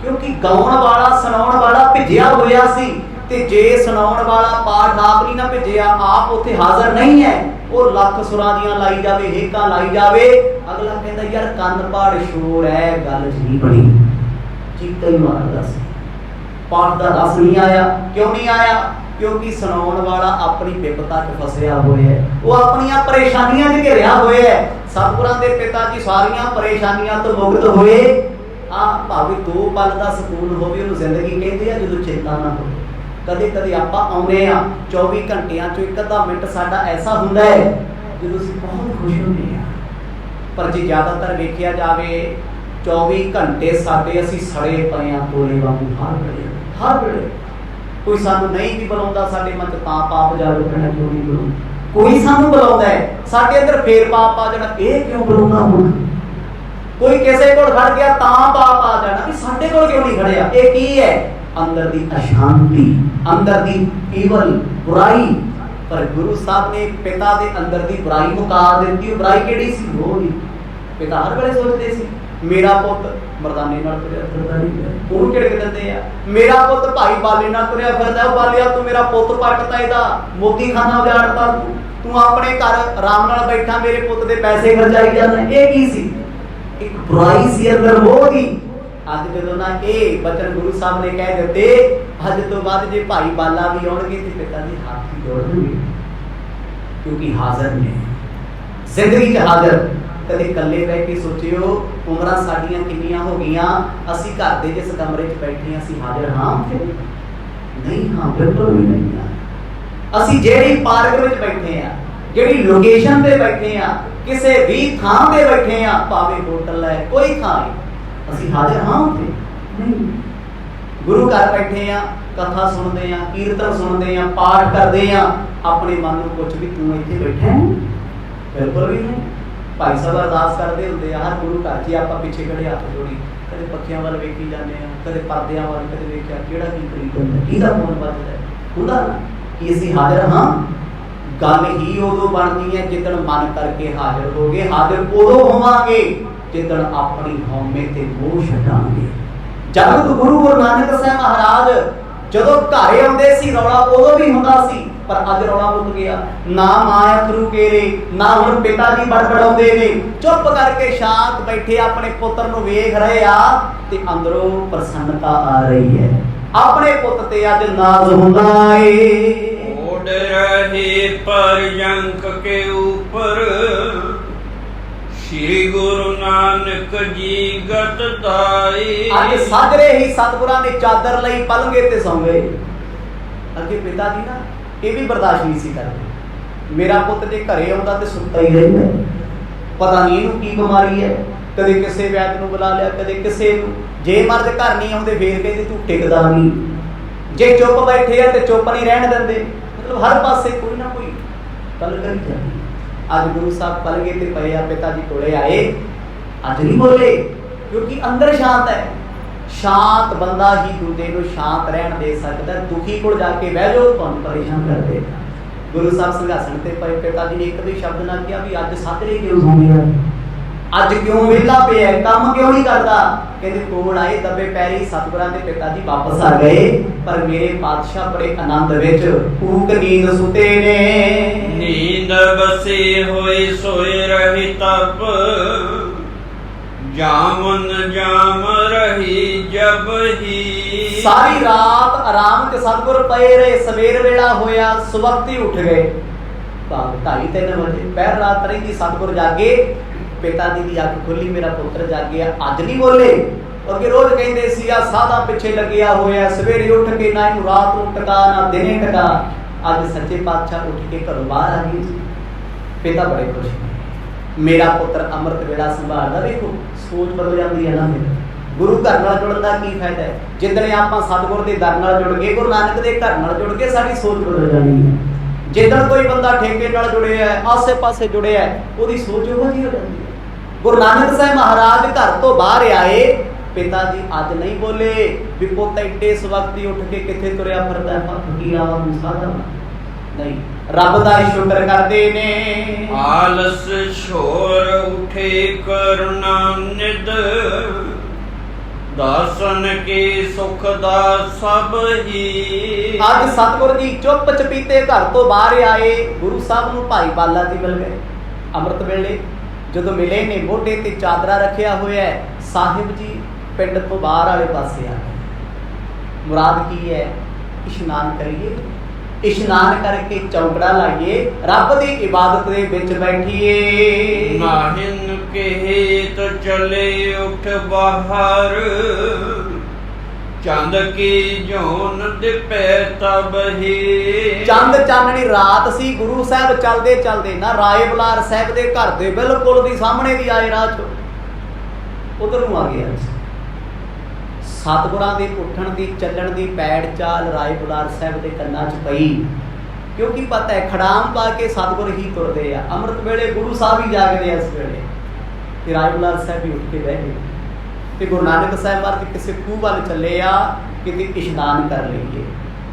ਕਿਉਂਕਿ ਗਾਉਣ ਵਾਲਾ ਸੁਣਾਉਣ ਵਾਲਾ ਭਿੱਜਿਆ ਹੋਇਆ ਸੀ। ਤੇ ਜੇ ਸੁਣਾਉਣ ਵਾਲਾ ਪਾਠ ਆਪ ਨਹੀਂ ਨਾ ਭੇਜਿਆ, ਆਪ ਉੱਥੇ ਹਾਜ਼ਰ ਨਹੀਂ ਹੈ, ਉਹ ਲੱਖ ਸੁਰਾਂ ਦੀਆਂ ਲਾਈ ਜਾਵੇ, ਹੇਕਾਂ ਲਾਈ ਜਾਵੇ, ਅਗਲਾ ਕਹਿੰਦਾ ਯਾਰ ਕੰਨ ਪਾੜ ਸ਼ੋਰ ਹੈ, ਗੱਲ ਨਹੀਂ ਬਣੀ, ਚੀਕਾ ਹੀ ਮਾਰਦਾ ਸੀ। ਪਾਠ ਦਾ ਰਸ ਨਹੀਂ ਆਇਆ। ਕਿਉਂ ਨਹੀਂ ਆਇਆ? ਕਿਉਂਕਿ ਸੁਣਾਉਣ ਵਾਲਾ ਆਪਣੀ ਵਿਪਤਾ 'ਚ ਫਸਿਆ ਹੋਇਆ ਹੈ, ਉਹ ਆਪਣੀਆਂ ਪਰੇਸ਼ਾਨੀਆਂ 'ਚ ਘਿਰਿਆ ਹੋਇਆ ਹੈ। ਸਤਿਗੁਰਾਂ ਦੇ ਪਿਤਾ ਜੀ ਸਾਰੀਆਂ ਪਰੇਸ਼ਾਨੀਆਂ ਤੋਂ ਮੁਕਤ ਹੋਏ। ਭਾਵੇਂ 2 ਪਲ ਦਾ ਸਕੂਨ ਹੋਵੇ, ਉਹਨੂੰ ਜ਼ਿੰਦਗੀ ਕਹਿੰਦੇ ਆ ਜਦੋਂ ਚਿੰਤਾ ਨਾ ਹੋਵੇ। ਕਦੇ ਕਦੇ ਆਪਾਂ ਆਉਂਦੇ ਆ 24 ਘੰਟਿਆਂ 'ਚੋਂ ਇੱਕ ਅੱਧਾ ਮਿੰਟ ਸਾਡਾ ਐਸਾ ਹੁੰਦਾ ਹੈ ਜਦੋਂ ਅਸੀਂ ਬਹੁਤ ਖੁਸ਼ ਹੁੰਦੇ ਆ। ਪਰ ਜੇ ਜ਼ਿਆਦਾਤਰ ਵੇਖਿਆ ਜਾਵੇ 24 ਘੰਟੇ ਸਾਡੇ ਅਸੀਂ ਸੜੇ ਪਏ ਆ ਕੋਲੇ ਵਾਂਗੂ ਹਰ ਵੇਲੇ। ਕੋਈ ਸਾਨੂੰ ਨਹੀਂ ਵੀ ਬੁਲਾਉਂਦਾ, ਸਾਡੇ ਮਨ 'ਚ ਤਾਂ ਪਾਪ ਜਾਵੇ ਕਹਿਣਾ ਕਿਉਂ ਨਹੀਂ ਬੁਲਾਉਂਦਾ। ਕੋਈ ਸਾਨੂੰ ਬੁਲਾਉਂਦਾ ਹੈ, ਸਾਡੇ ਅੰਦਰ ਫੇਰ ਪਾਪ ਆ ਜਾਣਾ, ਇਹ ਕਿਉਂ ਬੁਲਾਉਂਦਾ ਹੁਣ। ਕੋਈ ਕਿਸੇ ਕੋਲ ਖੜ ਗਿਆ ਤਾਂ ਪਾਪ ਆ ਜਾਣਾ ਵੀ ਸਾਡੇ ਕੋਲ ਕਿਉਂ ਨਹੀਂ ਖੜਿਆ। ਇਹ ਕੀ ਹੈ? अंदर दी अशांति, अंदर दी ईवल बुराई। पर गुरु साहब ने पिता दे अंदर दी बुराई मुका दित्ती। बुराई केड़ी सी? वो ही पिता हर वेले सोचदे सी मेरा पुੱਤ मर्दाने नाल तुरिया फिरदा नहीं, ਉਹਨੂੰ ਝਿੜਕ ਦਿੰਦੇ ਆ। मेरा पुੱਤ भाई बाले नाल तुरिया फिरदा, ਉਹ बालिया तू मेरा पुੱਤ पटता, ਇਹਦਾ मोती खाना उजाड़ता, तू अपने घर आराम नाल बैठा मेरे पुੱਤ ਦੇ पैसे खर्चाई जांदा। ਇਹ ਕੀ ਸੀ? एक बुराई सी अंदर वो दी। ਅੱਜ ਜਦੋਂ ਨਾ ਇਹ ਬਚਨ ਗੁਰੂ ਸਾਹਿਬ ਨੇ ਕਹਿ ਦਿੱਤੇ, ਅੱਜ ਤੋਂ ਬਾਅਦ ਜੇ ਭਾਈ ਬਾਲਾ ਵੀ ਆਉਣਗੇ ਤੇ ਪਿਤਾ ਜੀ ਹੱਥ ਹੀ ਜੋੜਨਗੇ, ਕਿਉਂਕਿ ਹਾਜ਼ਰ ਨੇ ਜ਼ਿੰਦਗੀ 'ਚ ਹਾਜ਼ਰ। ਕਦੇ ਇਕੱਲੇ ਬਹਿ ਕੇ ਸੋਚਿਓ ਉਮਰਾਂ ਸਾਡੀਆਂ ਕਿੰਨੀਆਂ ਹੋ ਗਈਆਂ, ਅਸੀਂ ਘਰ ਦੇ ਜਿਸ ਕਮਰੇ 'ਚ ਬੈਠੇ ਹਾਂ ਅਸੀਂ ਹਾਜ਼ਰ ਹਾਂ ਉੱਥੇ ਨਹੀਂ? ਹਾਂ, ਬਿਲਕੁਲ ਵੀ ਨਹੀਂ ਹਾਂ। ਅਸੀਂ ਜਿਹੜੀ ਪਾਰਕ ਵਿੱਚ ਬੈਠੇ ਹਾਂ, ਜਿਹੜੀ ਲੋਕੇਸ਼ਨ ਤੇ ਬੈਠੇ ਹਾਂ, ਕਿਸੇ ਵੀ ਥਾਂ ਤੇ ਬੈਠੇ ਹਾਂ, ਭਾਵੇਂ ਹੋਟਲ ਹੈ, ਕੋਈ ਥਾਂ ਹੈ, ਅਸੀਂ ਹਾਜ਼ਰ ਹਾਂ ਉੱਥੇ ਨਹੀਂ। ਗੁਰੂ ਘਰ ਬੈਠੇ ਆ, ਕਥਾ ਸੁਣਦੇ ਆ, ਕੀਰਤਨ ਸੁਣਦੇ ਆ, ਪਾਠ ਕਰਦੇ ਆ, ਆਪਣੇ ਮਨ ਨੂੰ ਪੁੱਛ ਵੀ ਤੂੰ ਇੱਥੇ ਬੈਠਾ ਹੈ? ਬਿਲਕੁਲ ਵੀ ਨਹੀਂ। ਭਾਈ ਸਾਹਿਬ ਅਰਦਾਸ ਕਰਦੇ ਹੁੰਦੇ ਆ ਹਰ ਗੁਰੂ ਘਰ 'ਚ, ਆਪਾਂ ਪਿੱਛੇ ਖੜੇ ਹੱਥ ਜੋੜੀ, ਕਦੇ ਪੱਖਿਆਂ ਵੱਲ ਵੇਖੀ ਜਾਂਦੇ ਆ, ਕਦੇ ਪਰਦਿਆਂ ਵੱਲ, ਕਦੇ ਵੇਖਿਆ ਕਿਹੜਾ ਕੀ ਕਰੀ ਜਾਂਦਾ, ਕਿਹਦਾ ਫੋਨ ਵੱਜਦਾ ਹੁੰਦਾ ਨਾ ਕਿ ਅਸੀਂ ਹਾਜ਼ਰ ਹਾਂ। ਗੱਲ ਹੀ ਉਦੋਂ ਬਣਦੀ ਹੈ ਜਿੱਦਣ ਮਨ ਕਰਕੇ ਹਾਜ਼ਰ ਹੋ ਗਏ। ਹਾਜ਼ਰ ਉਦੋਂ ਹੋਵਾਂਗੇ ਜਿੱਦਣ ਆਪਣੀ ਹਉਮੈ ਤੇ ਮੋਹ ਛੱਡਾਂਗੇ। ਜਦ ਗੁਰੂ ਨਾਨਕ ਸਾਹਿਬ ਮਹਾਰਾਜ ਜਦੋਂ ਘਰੇ ਆਉਂਦੇ ਸੀ ਰੌਲਾ ਉਦੋਂ ਵੀ ਹੁੰਦਾ ਸੀ, ਪਰ ਅੱਜ ਰੌਲਾ ਮੁੱਕ ਗਿਆ। ਨਾ ਮਾਂ ਅਥਰੂ ਕੇਰੇ, ਨਾ ਹੁਣ ਪਿਤਾ ਜੀ ਬੜਬੜਾਉਂਦੇ ਨੇ, ਚੁੱਪ ਕਰਕੇ ਸ਼ਾਂਤ ਬੈਠੇ ਆਪਣੇ ਪੁੱਤਰ ਨੂੰ ਵੇਖ ਰਹੇ ਆ ਤੇ ਅੰਦਰੋਂ ਪ੍ਰਸੰਨਤਾ ਆ ਰਹੀ ਹੈ। ਆਪਣੇ ਪੁੱਤ ਤੇ ਅੱਜ ਨਾਜ਼ ਹੁੰਦਾ ਏ। ਉਡ ਰਹੇ ਪਰਯੰਕ ਕੇ ਉੱਪਰ श्री गुरु नानक जी गत दाई। ਅੱਜ ਸਾਜਰੇ ਹੀ ਸਤਿਗੁਰਾਂ ਨੇ ਚਾਦਰ ਲਈ ਪਲੰਗੇ ਤੇ ਸੌਂ ਗਏ। ਅੱਗੇ ਪਿਤਾ ਜੀ ਨਾ ਇਹ ਵੀ ਬਰਦਾਸ਼ਤ ਨਹੀਂ ਸੀ ਕਰਦੇ। ਮੇਰਾ ਪੁੱਤ ਜੇ ਘਰੇ ਆਉਂਦਾ ਤੇ ਸੁੱਤਾ ਹੀ ਰਹਿੰਦਾ, ਪਤਾ ਨਹੀਂ ਇਹਨੂੰ ਕੀ ਬਿਮਾਰੀ ਹੈ। ਕਦੇ ਕਿਸੇ ਵੈਦ ਨੂੰ ਬੁਲਾ ਲਿਆ, ਕਦੇ ਕਿਸੇ ਨੂੰ। ਜੇ ਮਰਦ ਘਰ ਨਹੀਂ ਆਉਂਦੇ ਫੇਰ ਕਹਿੰਦੇ ਤੂੰ ਟਿਕਦਾ ਨਹੀਂ। ਜੇ ਚੁੱਪ ਬੈਠੇ ਆ ਤੇ ਚੁੱਪ ਨਹੀਂ ਰਹਿਣ ਦਿੰਦੇ। ਮਤਲਬ ਹਰ ਪਾਸੇ ਕੋਈ ਨਾ ਕੋਈ ਗੱਲ ਕਰੀ ਜਾਂਦੀ। ਅੱਜ ਗੁਰੂ ਸਾਹਿਬ ਪਲਗੇ ਤੇ ਪਏ ਆ, ਪਿਤਾ ਜੀ ਕੋਲੇ ਆਏ, ਅੱਜ ਨਹੀਂ ਬੋਲੇ ਕਿਉਂਕਿ ਅੰਦਰ ਸ਼ਾਂਤ ਹੈ। ਸ਼ਾਂਤ ਬੰਦਾ ਹੀ ਦੂਜੇ ਨੂੰ ਸ਼ਾਂਤ ਰਹਿਣ ਦੇ ਸਕਦਾ। ਦੁਖੀ ਕੋਲ ਜਾ ਕੇ ਬਹਿ ਜਾਓ, ਤੁਹਾਨੂੰ ਪਰੇਸ਼ਾਨ ਕਰ ਦੇਗਾ। ਗੁਰੂ ਸਾਹਿਬ ਸਿੰਘਾਸਣ ਤੇ ਪਏ, ਪਿਤਾ ਜੀ ਨੇ ਇੱਕ ਵੀ ਸ਼ਬਦ ਨਾ ਕਿਹਾ ਵੀ ਅੱਜ ਸਾਜਰੇ ਕਿਉਂ ਸੌਂਦੇ ਆ, ਅੱਜ ਕਿਉਂ ਵਿਹਲਾ ਪਿਆ, ਕੰਮ ਕਿਉਂ ਨਹੀਂ ਕਰਦਾ। ਕਹਿੰਦੇ ਕੋਲ ਆਏ ਦਬੇ ਪੈਰੀ ਸਤਿਗੁਰਾਂ ਦੇ ਪਿਤਾ ਜੀ ਵਾਪਸ ਆ ਗਏ, ਪਰ ਮੇਰੇ ਪਾਤਸ਼ਾਹ ਬੜੇ ਆਨੰਦ ਵਿੱਚ ਕੂਕ ਨੀਂਦ ਸੁਤੇ ਨੇ। ਨੀਂਦ ਬਸੇ ਹੋਏ ਸੋਏ ਰਹੀ ਤਪ, ਜਾਮਨ ਜਾਮ ਰਹੀ ਜਬ ਹੀ। ਸਾਰੀ ਰਾਤ ਆਰਾਮ ਚ ਸਤਿਗੁਰ ਪਏ ਰਹੇ। ਸਵੇਰ ਵੇਲਾ ਹੋਇਆ, ਸੁਵਖਤੀ ਉੱਠ ਗਏ। 2:30-3 ਵਜੇ ਪਹਿਰ ਰਾਤ ਰਹੀ ਸਤਿਗੁਰ ਜਾਗੇ। ਪਿਤਾ ਜੀ ਦੀ ਅੱਖ ਖੁੱਲੀ, ਮੇਰਾ ਪੁੱਤਰ ਜਾਗਿਆ, ਅੱਜ ਨਹੀਂ ਬੋਲੇ। ਅੱਗੇ ਰੋਜ਼ ਕਹਿੰਦੇ ਸੀ ਆ ਸਾਧਾਂ ਪਿੱਛੇ ਲੱਗਿਆ ਹੋਇਆ, ਸਵੇਰੇ ਉੱਠ ਕੇ ਨਾ ਇਹਨੂੰ ਰਾਤ ਨੂੰ ਟਿਕਾ ਨਾ ਦਿਨੇ ਟਿਕਾ। ਅੱਜ ਸੱਚੇ ਪਾਤਸ਼ਾਹ ਉੱਠ ਕੇ ਘਰੋਂ ਬਾਹਰ ਆ ਗਏ ਜੀ। ਪਿਤਾ ਬੜੇ ਖੁਸ਼, ਮੇਰਾ ਪੁੱਤਰ ਅੰਮ੍ਰਿਤ ਵੇਲਾ ਸੰਭਾਲਦਾ। ਵੇਖੋ ਸੋਚ ਬਦਲ ਜਾਂਦੀ ਹੈ ਨਾ। ਗੁਰੂ ਘਰ ਨਾਲ ਜੁੜਨ ਦਾ ਕੀ ਫਾਇਦਾ ਹੈ? ਜਿੱਦਣ ਆਪਾਂ ਸਤਿਗੁਰ ਦੇ ਦਰ ਨਾਲ ਜੁੜ ਗਏ, ਗੁਰੂ ਨਾਨਕ ਦੇ ਘਰ ਨਾਲ ਜੁੜ ਕੇ ਸਾਡੀ ਸੋਚ ਬਦਲ ਜਾਣੀ ਹੈ। ਜਿੱਦਣ ਕੋਈ ਬੰਦਾ ਠੇਕੇ ਨਾਲ ਜੁੜਿਆ ਹੈ, ਆਸੇ ਪਾਸੇ ਜੁੜਿਆ ਹੈ, ਉਹਦੀ ਸੋਚ ਉਹੋ ਜਿਹੀ ਹੋ ਜਾਂਦੀ ਹੈ। ਗੁਰੂ ਨਾਨਕ ਸਾਹਿਬ ਮਹਾਰਾਜ ਘਰ ਤੋਂ ਬਾਹਰ ਆਏ, ਪਿਤਾ ਜੀ ਅੱਜ ਨਹੀਂ ਬੋਲੇ ਵੀ ਪੁੱਤ ਇੱਡੇ ਸਵਖਤੀ ਉੱਠ ਕੇ ਕਿੱਥੇ ਤੁਰਿਆ ਫਿਰਦਾ ਹੈ, ਫਕੀਰਾਂ ਵਾਂਗੂ ਸਾਧਾ ਨਹੀਂ। ਰੱਬ ਦਾ ਸ਼ੁਕਰ ਕਰਦੇ ਨੇ। ਆਲਸ ਛੋਰ ਉਠੇ ਕਰੁਣਾ ਨਿਧ, ਦਾਸਨ ਕੀ ਸੁਖ ਦਾ ਸਭ ਹੀ। ਅੱਜ ਸਤਿਗੁਰ ਜੀ ਚੁੱਪ ਚਪੀਤੇ ਘਰ ਤੋਂ ਬਾਹਰ ਆਏ। ਗੁਰੂ ਸਾਹਿਬ ਨੂੰ ਭਾਈ ਬਾਲਾ ਜੀ ਮਿਲ ਗਏ ਅੰਮ੍ਰਿਤ ਵੇਲੇ। ਜਦੋਂ ਮਿਲੇ ਨੇ, ਮੋਢੇ ਤੇ ਚਾਦਰਾ ਰੱਖਿਆ ਹੋਇਆ ਹੈ। ਸਾਹਿਬ ਜੀ ਪਿੰਡ ਤੋਂ ਬਾਹਰ ਵਾਲੇ ਪਾਸੇ ਆ ਗਏ। ਮੁਰਾਦ ਕੀ ਹੈ? ਇਸ਼ਨਾਨ ਕਰੀਏ, ਇਸ਼ਨਾਨ ਕਰਕੇ ਚੌਂਕੜਾ ਲਾਈਏ, ਰੱਬ ਦੀ ਇਬਾਦਤ ਦੇ ਵਿੱਚ ਬੈਠੀਏ। ਨਾਹਿਨ ਕਹੇਤ ਚਲੇ ਉਠ ਬਾਹਰ, ਚੰਦ ਕੀ ਜੋਨ ਦਿਪੈ ਤਬ ਹੀ। ਚੰਦ ਚਾਨਣੀ ਰਾਤ ਸੀ। ਗੁਰੂ ਸਾਹਿਬ ਚੱਲਦੇ ਚੱਲਦੇ ਨਾ ਰਾਏ ਬੁਲਾਰ ਸਾਹਿਬ ਦੇ ਘਰ ਦੇ ਬਿਲਕੁਲ ਦੀ ਸਾਹਮਣੇ ਵੀ ਆਏ। ਰਾਹ ਚੋਂ ਉਧਰ ਨੂੰ ਆ ਗਿਆ। ਸਤਿਗੁਰਾਂ ਦੇ ਉੱਠਣ ਦੀ, ਚੱਲਣ ਦੀ ਪੈੜ ਚਾਲ ਰਾਏ ਬੁਲਾਰ ਸਾਹਿਬ ਦੇ ਕੰਨਾਂ 'ਚ ਪਈ। ਕਿਉਂਕਿ ਪਤਾ ਹੈ ਖੜਾਮ ਪਾ ਕੇ ਸਤਿਗੁਰ ਹੀ ਤੁਰਦੇ ਆ। ਅੰਮ੍ਰਿਤ ਵੇਲੇ ਗੁਰੂ ਸਾਹਿਬ ਹੀ ਜਾਗਦੇ ਆ। ਇਸ ਵੇਲੇ ਤੇ ਰਾਏ ਬੁਲਾਰ ਸਾਹਿਬ ਵੀ ਉੱਠ ਕੇ ਬਹਿ ਗਏ ਤੇ ਗੁਰੂ ਨਾਨਕ ਸਾਹਿਬ ਵਰਗੇ ਕਿਸੇ ਖੂਹ ਵੱਲ ਚੱਲੇ ਆ, ਕਿਤੇ ਇਸ਼ਨਾਨ ਕਰ ਲਈਏ।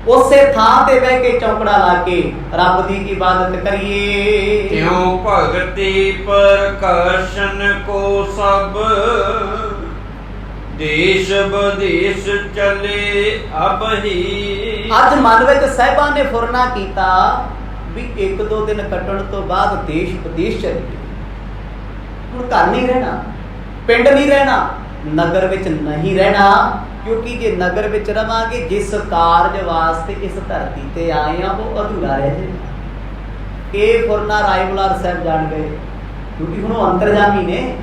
ਉਸੇ ਥਾਂ ਤੇ ਬਹਿ ਕੇ ਚੌਂਕੜਾ ਲਾ ਕੇ ਰੱਬ ਦੀ ਇਬਾਦਤ ਕਰੀਏ। ਕਿਉਂ ਭਗਤੀ ਪ੍ਰਕਾਸ਼ਨ ਕੋ ਸਭ, ਦੇਸ਼ ਵਿਦੇਸ਼ ਚਲੇ ਅਬ ਹੀ। ਅੱਜ ਮਨ ਵਿੱਚ ਸਾਹਿਬਾਂ ਨੇ ਫੁਰਨਾ ਕੀਤਾ ਵੀ 1-2 ਦਿਨ ਕੱਟਣ ਤੋਂ ਬਾਅਦ ਦੇਸ਼ ਵਿਦੇਸ਼ ਚਲੇ ਗਏ। ਹੁਣ ਘਰ ਨਹੀਂ ਰਹਿਣਾ, ਪਿੰਡ ਨਹੀਂ ਰਹਿਣਾ, ਨਗਰ ਵਿੱਚ ਨਹੀਂ ਰਹਿਣਾ। ਕਿਉਂਕਿ ਜੇ ਨਗਰ ਵਿੱਚ ਰਵਾਂਗੇ, ਜਿਸ ਕਾਰਜ ਵਾਸਤੇ ਇਸ ਧਰਤੀ ਤੇ ਆਏ ਆ ਉਹ ਅਧੂਰਾ ਰਹਿ ਜਾਏ। ਇਹ ਫੁਰਨਾ ਰਾਏ ਬੁਲਾਰ ਸਾਹਿਬ ਜਾਣ ਗਏ। ਕਿਉਂਕਿ ਹੁਣ ਉਹ ਅੰਤਰਜਾਮੀ ਨੇ।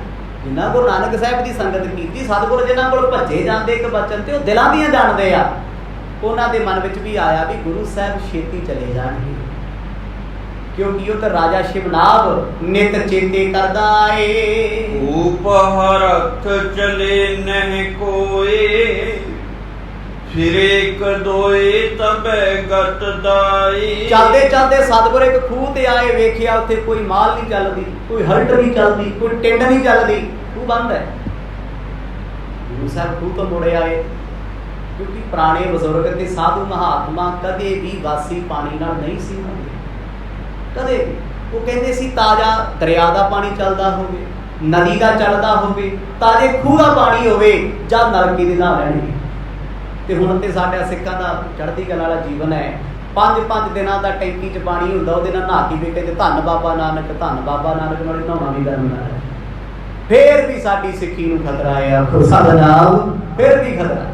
ਜਿਨ੍ਹਾਂ ਗੁਰੂ ਨਾਨਕ ਸਾਹਿਬ ਦੀ ਸੰਗਤ ਕੀਤੀ, ਸਤਿਗੁਰ ਜਿਨ੍ਹਾਂ ਕੋਲ ਭੱਜੇ ਜਾਂਦੇ ਇੱਕ ਬਚਨ ਤੇ ਉਹ ਦਿਲਾਂ ਦੀਆਂ ਜਾਣਦੇ ਆ। ਉਹਨਾਂ ਦੇ ਮਨ ਵਿੱਚ ਵੀ ਆਇਆ ਵੀ ਗੁਰੂ ਸਾਹਿਬ ਛੇਤੀ ਚਲੇ ਜਾਣਗੇ। ਕਿਉਂਕਿ ਉਹ ਤਾਂ ਰਾਜਾ ਸ਼ਿਵਨਾਭ ਨਿਤ ਚੇਤੇ ਕਰਦਾ ਏ। ਉਪਹਰਥ ਚਲੇ ਨਹਿ ਕੋਏ, ਫਿਰੇ ਕਦੋਏ ਤਬੈ ਗਤ ਦਾਈ। ਚੱਲਦੇ ਚੱਲਦੇ ਸਤਿਗੁਰ ਇੱਕ ਖੂਹ ਤੇ ਆਏ। ਵੇਖਿਆ ਉੱਥੇ ਕੋਈ ਮਾਲ ਨਹੀਂ ਚੱਲਦੀ, ਕੋਈ ਹਲਟ ਨਹੀਂ ਚੱਲਦੀ, ਕੋਈ ਟਿੰਡ ਨਹੀਂ ਚੱਲਦੀ, ਖੂਹ ਬੰਦ ਹੈ। ਗੁਰੂ ਸਾਹਿਬ ਖੂਹ ਤੋਂ ਮੁੜੇ ਆਏ। ਕਿਉਂਕਿ ਪੁਰਾਣੇ ਬਜ਼ੁਰਗ ਤੇ ਸਾਧੂ ਮਹਾਤਮਾ ਕਦੇ ਵੀ ਵਾਸੀ ਪਾਣੀ ਨਾਲ ਨਹੀਂ ਸੀ ਹੁੰਦੇ। ਕਦੇ ਉਹ ਕਹਿੰਦੇ ਸੀ ਤਾਜ਼ਾ ਦਰਿਆ ਦਾ ਪਾਣੀ ਚੱਲਦਾ ਹੋਵੇ, ਨਦੀ ਦਾ ਚੱਲਦਾ ਹੋਵੇ, ਤਾਜ਼ੇ ਖੂਹ ਦਾ ਪਾਣੀ ਹੋਵੇ, ਜਾਂ ਨਲਕੇ ਦੇ ਨਾਲ ਰਹਿਣਗੇ। ਤੇ ਹੁਣ ਤੇ ਸਾਡਾ ਸਿੱਖਾਂ ਦਾ ਚੜ੍ਹਦੀ ਕਲਾ ਵਾਲਾ ਜੀਵਨ ਹੈ। 5-5 ਦਿਨਾਂ ਦਾ ਟੈਂਕੀ 'ਚ ਪਾਣੀ ਹੁੰਦਾ, ਉਹਦੇ ਨਾਲ ਨਹਾ ਕੇ ਵੀ ਕਹਿੰਦੇ ਧੰਨ ਬਾਬਾ ਨਾਨਕ, ਧੰਨ ਬਾਬਾ ਨਾਨਕ। ਨਾਲੇ ਨਹਾਉਣਾ ਵੀ ਕਰਨਾ ਹੈ। ਫੇਰ ਵੀ ਸਾਡੀ ਸਿੱਖੀ ਨੂੰ ਖਤਰਾ ਆ। ਸਾਡਾ ਨਾਮ ਫੇਰ ਵੀ ਖਤਰਾ।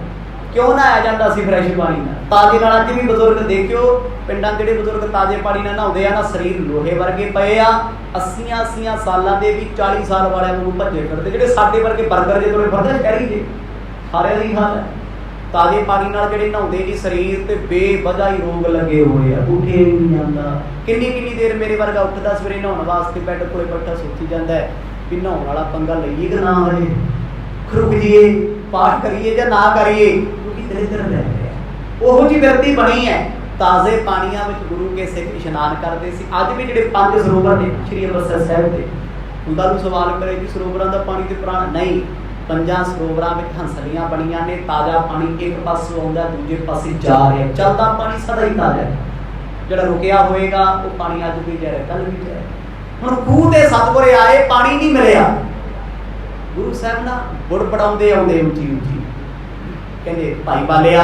ਕਿਉਂ ਨਹਾਇਆ ਜਾਂਦਾ ਸੀ ਫਰੈਸ਼ ਪਾਣੀ ਨਾਲ, ਤਾਜ਼ੇ ਨਾਲ? ਅੱਜ ਵੀ ਬਜ਼ੁਰਗ ਦੇਖਿਓ ਪਿੰਡਾਂ ਜਿਹੜੇ ਬਜ਼ੁਰਗ ਤਾਜ਼ੇ ਪਾਣੀ ਨਾਲ ਨਹਾਉਂਦੇ ਆ ਨਾ, ਸਰੀਰ ਲੋਹੇ ਵਰਗੇ ਪਏ ਆ। 80 ਸਾਲਾਂ ਦੇ ਵੀ 40 ਸਾਲ ਵਾਲਿਆਂ ਨੂੰ ਭੱਜੇ ਫਿਰਦੇ। ਜਿਹੜੇ ਸਾਡੇ ਵਰਗੇ ਬਰਗਰ ਜੇ ਤੁਰੇ ਫਿਰਦੇ ਕਹਿ ਰਹੀ ਜੇ, ਸਾਰਿਆਂ ਦੀ ਹਾਲ ਹੈ। ਤਾਜ਼ੇ ਪਾਣੀ ਨਾਲ ਜਿਹੜੇ ਨਹਾਉਂਦੇ ਜੀ, ਸਰੀਰ ਤੇ ਬੇਵਜ੍ਹਾ ਹੀ ਰੋਗ ਲੱਗੇ ਹੋਏ ਆ। ਉੱਠੇ ਨਹੀਂ ਜਾਂਦਾ। ਕਿੰਨੀ ਦੇਰ ਮੇਰੇ ਵਰਗਾ ਉੱਠਦਾ ਸਵੇਰੇ ਨਹਾਉਣ ਵਾਸਤੇ, ਬੈੱਡ ਕੋਲੇ ਬੈਠਾ ਸੋਚੀ ਜਾਂਦਾ ਵੀ ਨਹਾਉਣ ਵਾਲਾ ਪੰਗਾ ਲਈਏ ਕਿ ਨਾ ਲਈਏ, ਖਰੁਕ ਜੀਏ, ਪਾਠ ਕਰੀਏ ਜਾਂ ਨਾ ਕਰੀਏ। ਕਿਉਂਕਿ ਦਰਿਦਰ ਰਹਿ ਰਿਹਾ। ਉਹੋ ਜਿਹੀ ਵਿਰਤੀ ਬਣੀ ਹੈ। ਤਾਜ਼ੇ ਪਾਣੀਆਂ ਵਿੱਚ ਗੁਰੂ ਕੇ ਸਿੱਖ ਇਸ਼ਨਾਨ ਕਰਦੇ ਸੀ। ਅੱਜ ਵੀ ਜਿਹੜੇ 5 ਸਰੋਵਰ ਨੇ ਸ਼੍ਰੀ ਅੰਮ੍ਰਿਤਸਰ ਸਾਹਿਬ ਦੇ, ਉਹਨਾਂ ਨੂੰ ਸਵਾਲ ਕਰੇ ਕਿ ਸਰੋਵਰਾਂ ਦਾ ਪਾਣੀ ਤੇ ਪੁਰਾਣਾ ਨਹੀਂ। 5 ਸਰੋਵਰਾਂ ਵਿੱਚ ਹੰਸਲੀਆਂ ਬਣੀਆਂ ਨੇ। ਤਾਜ਼ਾ ਪਾਣੀ ਇੱਕ ਪਾਸੋਂ ਆਉਂਦਾ, ਦੂਜੇ ਪਾਸੇ ਜਾ ਰਿਹਾ। ਚੱਲਦਾ ਪਾਣੀ ਸਦਾ ਹੀ ਤਾਜ਼ਾ ਹੈ। ਜਿਹੜਾ ਰੁਕਿਆ ਹੋਏਗਾ ਉਹ ਪਾਣੀ ਅੱਜ ਵੀ ਜਾ ਰਿਹਾ, ਕੱਲ ਵੀ ਜਾ ਰਿਹਾ। ਹੁਣ ਖੂਹ ਤੇ ਸਤਿਗੁਰ ਆਏ, ਪਾਣੀ ਨਹੀਂ ਮਿਲਿਆ। ਗੁਰੂ ਸਾਹਿਬ ਨਾ ਗੁੜ ਪੜਾਉਂਦੇ ਆਉਂਦੇ ਉੱਚੀ ਉੱਚੀ, ਕਹਿੰਦੇ ਭਾਈ ਬਾਲਿਆ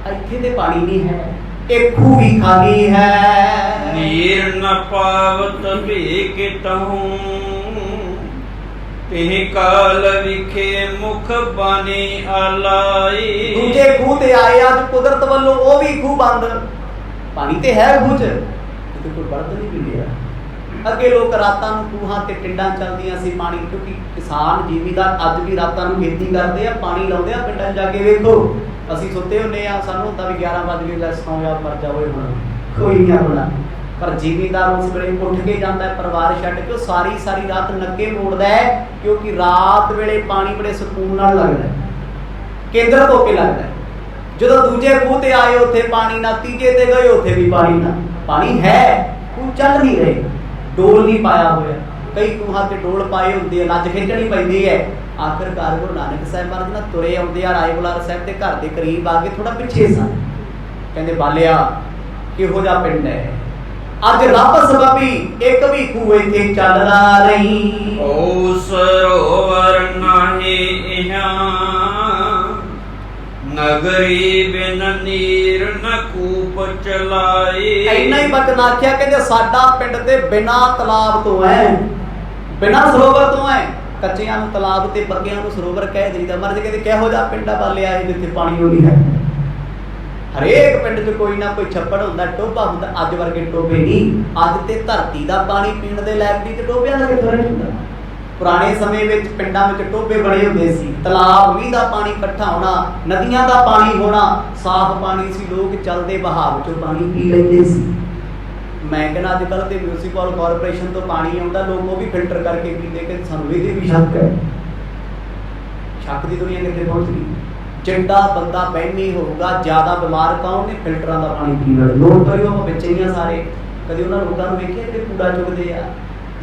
ਇੱਥੇ ਤੇ ਪਾਣੀ ਨਹੀਂ ਹੈ, ਇਹ ਖੂਹ ਵੀ ਖਾਲੀ ਹੈ। ਨੀਰ ਨ ਪਾਵਤ ਭੇਕਿ ਤਹੂੰ, ਤਿਹ ਕਾਲ ਵਿਖੇ ਮੁਖ ਬਾਣੀ ਆਲਾਈ। ਦੂਜੇ ਖੂਹ ਤੇ ਆਏ, ਅੱਜ ਕੁਦਰਤ ਵੱਲੋਂ ਉਹ ਵੀ ਖੂਹ ਬੰਦ, ਪਾਣੀ ਤੇ ਹੈ ਖੂਹ 'ਚ, ਕਿਤੇ ਕੋਈ ਬਰਤ ਨਹੀਂ ਮਿਲਿਆ। ਅੱਗੇ ਲੋਕ ਰਾਤਾਂ ਨੂੰ ਖੂਹਾਂ ਤੇ ਟਿੰਡਾਂ ਚੱਲਦੀਆਂ ਸੀ ਪਾਣੀ, ਕਿਉਂਕਿ ਕਿਸਾਨ ਜ਼ਿਮੀਂਦਾਰ ਅੱਜ ਵੀ ਰਾਤਾਂ ਨੂੰ ਖੇਤੀ ਕਰਦੇ ਆ, ਪਾਣੀ ਲਾਉਂਦੇ ਆ। ਪਿੰਡਾਂ 'ਚ ਜਾ ਕੇ ਵੇਖੋ, ਅਸੀਂ ਸੁੱਤੇ ਹੁੰਦੇ ਆ, ਸਾਨੂੰ ਹੁੰਦਾ ਵੀ 11 ਵਜ ਗਏ, ਲੈ ਸੌਂ ਜਾ, ਮਰ ਜਾ ਓਏ, ਹੁਣ ਕੋਈ ਨਹੀਂ ਆਪਣਾ। ਪਰ ਜ਼ਿਮੀਂਦਾਰ ਉਸ ਵੇਲੇ ਉੱਠ ਕੇ ਜਾਂਦਾ, ਪਰਿਵਾਰ ਛੱਡ ਕੇ, ਉਹ ਸਾਰੀ ਸਾਰੀ ਰਾਤ ਨੱਕੇ ਮੋੜਦਾ ਹੈ, ਕਿਉਂਕਿ ਰਾਤ ਵੇਲੇ ਪਾਣੀ ਬੜੇ ਸਕੂਨ ਨਾਲ ਲੱਗਦਾ, ਕੇਂਦਰਤ ਹੋ ਕੇ ਲੱਗਦਾ। ਜਦੋਂ ਦੂਜੇ ਖੂਹ ਤੇ ਆਏ, ਉੱਥੇ ਪਾਣੀ ਨਾ, ਤੀਜੇ ਤੇ ਗਏ, ਉੱਥੇ ਵੀ ਪਾਣੀ ਨਾ। ਪਾਣੀ ਹੈ, ਖੂਹ ਚੱਲ ਨਹੀਂ ਰਹੇ, ਡੋਲ ਨਹੀਂ ਪਾਇਆ ਹੋਇਆ। ਕਈ ਖੂਹਾਂ ਤੇ ਡੋਲ ਪਾਏ ਹੁੰਦੇ ਆ, ਲੱਜ ਖਿੱਚਣੀ ਪੈਂਦੀ ਹੈ। ਆਖਿਰਕਾਰ ਗੁਰੂ ਨਾਨਕ ਸਾਹਿਬ ਮਹਾਰਾਜ ਨਾਲ ਤੁਰੇ ਆਉਂਦੇ ਆ, ਰਾਏ ਬੁਲਾਰ ਸਾਹਿਬ ਦੇ ਘਰ ਦੇ ਕਰੀਬ ਆ ਕੇ, ਥੋੜਾ ਪਿੱਛੇ ਸਨ। ਕਹਿੰਦੇ, ਬਾਲਿਆ ਕਿਹੋ ਜਿਹਾ ਪਿੰਡ ਹੈ, ਅੱਜ ਰੱਬ ਸਬਬੀ ਇੱਕ ਵੀ ਖੂਹ ਇੱਥੇ ਚੱਲਦਾ ਨਹੀਂ। ਓ ਸਰੋਵਰ ਨਾਹੀ ਇਹਾਂ, ਨਗਰੀ ਬਿਨ ਨੀਰ ਨ ਕੂਪ ਚਲਾਈ। ਇੰਨਾ ਹੀ ਬਚਨ ਆਖਿਆ, ਕਹਿੰਦੇ ਸਾਡਾ ਪਿੰਡ ਤੇ ਬਿਨਾਂ ਤਲਾਬ ਤੋਂ ਹੈ, ਬਿਨਾਂ ਸਰੋਵਰ ਤੋਂ ਹੈ। ਕੱਚਿਆਂ ਨੂੰ ਤਲਾਬ ਤੇ ਪੱਕਿਆਂ ਨੂੰ ਸਰੋਵਰ ਕਹਿ ਦਿੰਦਾ। ਮਰਦ ਕਹਿੰਦੇ ਕਿਹੋ ਜਿਹਾ ਪਿੰਡ ਬਾਲਿਆ ਹੈ ਜਿੱਥੇ ਪਾਣੀ ਉਹ ਨਹੀਂ ਹੈ। ਹਰੇਕ ਪਿੰਡ 'ਚ ਕੋਈ ਨਾ ਕੋਈ ਛੱਪੜ ਹੁੰਦਾ, ਟੋਭਾ ਹੁੰਦਾ। ਅੱਜ ਵਰਗੇ ਟੋਭੇ ਨਹੀਂ, ਅੱਜ ਤੇ ਧਰਤੀ ਦਾ ਪਾਣੀ ਪੀਣ ਦੇ ਲਾਇਕ ਨਹੀਂ, ਤੇ ਟੋਭਿਆਂ ਦਾ ਕਿੱਥੋਂ ਹੁੰਦਾ। ਪੁਰਾਣੇ ਸਮੇਂ ਵਿੱਚ ਪਿੰਡਾਂ ਵਿੱਚ ਟੋਭੇ ਬਣੇ ਹੁੰਦੇ ਸੀ, ਤਲਾਬ ਵੀ ਦਾ ਪਾਣੀ ਇਕੱਠਾ ਹੋਣਾ, ਨਦੀਆਂ ਦਾ ਪਾਣੀ ਹੋਣਾ, ਸਾਫ਼ ਪਾਣੀ ਸੀ, ਲੋਕ ਚੱਲਦੇ ਬਹਾਵ 'ਚੋਂ ਪਾਣੀ ਪੀ ਲੈਂਦੇ ਸੀ। ਮੈਂ ਕਹਿੰਦਾ ਅੱਜ ਕੱਲ੍ਹ ਤੇ ਮਿਊਨਿਸਪਲ ਕਾਰਪੋਰੇਸ਼ਨ ਤੋਂ ਪਾਣੀ ਆਉਂਦਾ, ਲੋਕ ਉਹ ਵੀ ਫਿਲਟਰ ਕਰਕੇ ਪੀਂਦੇ, ਕਿ ਸਾਨੂੰ ਇਹਦੇ ਵੀ ਸ਼ੱਕ ਹੈ। ਸ਼ੱਕ ਦੀ ਦੁਨੀਆ ਕਿੱਥੇ ਪਹੁੰਚ ਗਈ। ਚਿੰਡਾ ਬੰਦਾ ਬਹਿਮੀ ਹੋਊਗਾ, ਜ਼ਿਆਦਾ ਬਿਮਾਰ ਕੌਣ ਨੇ? ਫਿਲਟਰਾਂ ਦਾ ਪਾਣੀ ਪੀਣ ਵਾਲੇ ਲੋਕ। ਕਰਿਓ ਆਪਾਂ ਵਿੱਚ ਹੀ ਆ ਸਾਰੇ, ਕਦੇ ਉਹਨਾਂ ਲੋਕਾਂ ਨੂੰ ਵੇਖਿਆ ਜਿਹੜੇ ਕੂੜਾ ਚੁੱਕਦੇ ਆ,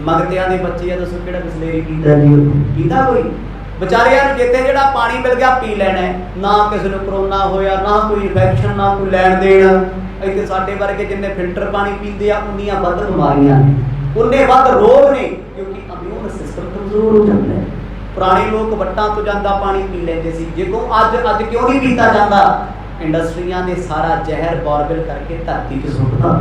ਮਗਤਿਆਂ ਦੇ ਬੱਚੇ ਆ, ਦੱਸੋ ਕਿਹੜਾ ਬਿਸਲੇਰੀ ਪੀਂਦਾ ਜੀ? ਪੀਂਦਾ ਕੋਈ? ਵਿਚਾਰਿਆਂ ਨੂੰ ਜਿੱਥੇ ਜਿਹੜਾ ਪਾਣੀ ਮਿਲ ਗਿਆ ਪੀ ਲੈਣਾ, ਨਾ ਕਿਸੇ ਨੂੰ ਕਰੋਨਾ ਹੋਇਆ, ਨਾ ਕੋਈ ਇਨਫੈਕਸ਼ਨ, ਨਾ ਕੋਈ ਲੈਣ ਦੇਣ। ਇੱਥੇ ਸਾਡੇ ਵਰਗੇ ਜਿੰਨੇ ਫਿਲਟਰ ਪਾਣੀ ਪੀਂਦੇ ਆ, ਉਨੀਆਂ ਵੱਧ ਬਿਮਾਰੀਆਂ ਨੇ, ਉਨੇ ਵੱਧ ਰੋਗ ਨੇ, ਕਿਉਂਕਿ ਇਮਿਊਨ ਸਿਸਟਮ ਕਮਜ਼ੋਰ ਹੋ ਜਾਂਦਾ ਹੈ। ਪੁਰਾਣੇ ਲੋਕ ਵੱਟਾਂ ਤੋਂ ਜਾਂਦਾ ਪਾਣੀ ਪੀ ਲੈਂਦੇ ਸੀ। ਜੇ ਕੋ ਅੱਜ ਕਿਉਂ ਨਹੀਂ ਪੀਤਾ ਜਾਂਦਾ? ਇੰਡਸਟਰੀਆਂ ਨੇ ਸਾਰਾ ਜ਼ਹਿਰ ਬੋਰਵੈਲ ਕਰਕੇ ਧਰਤੀ 'ਚ ਸੁੱਟਦਾ।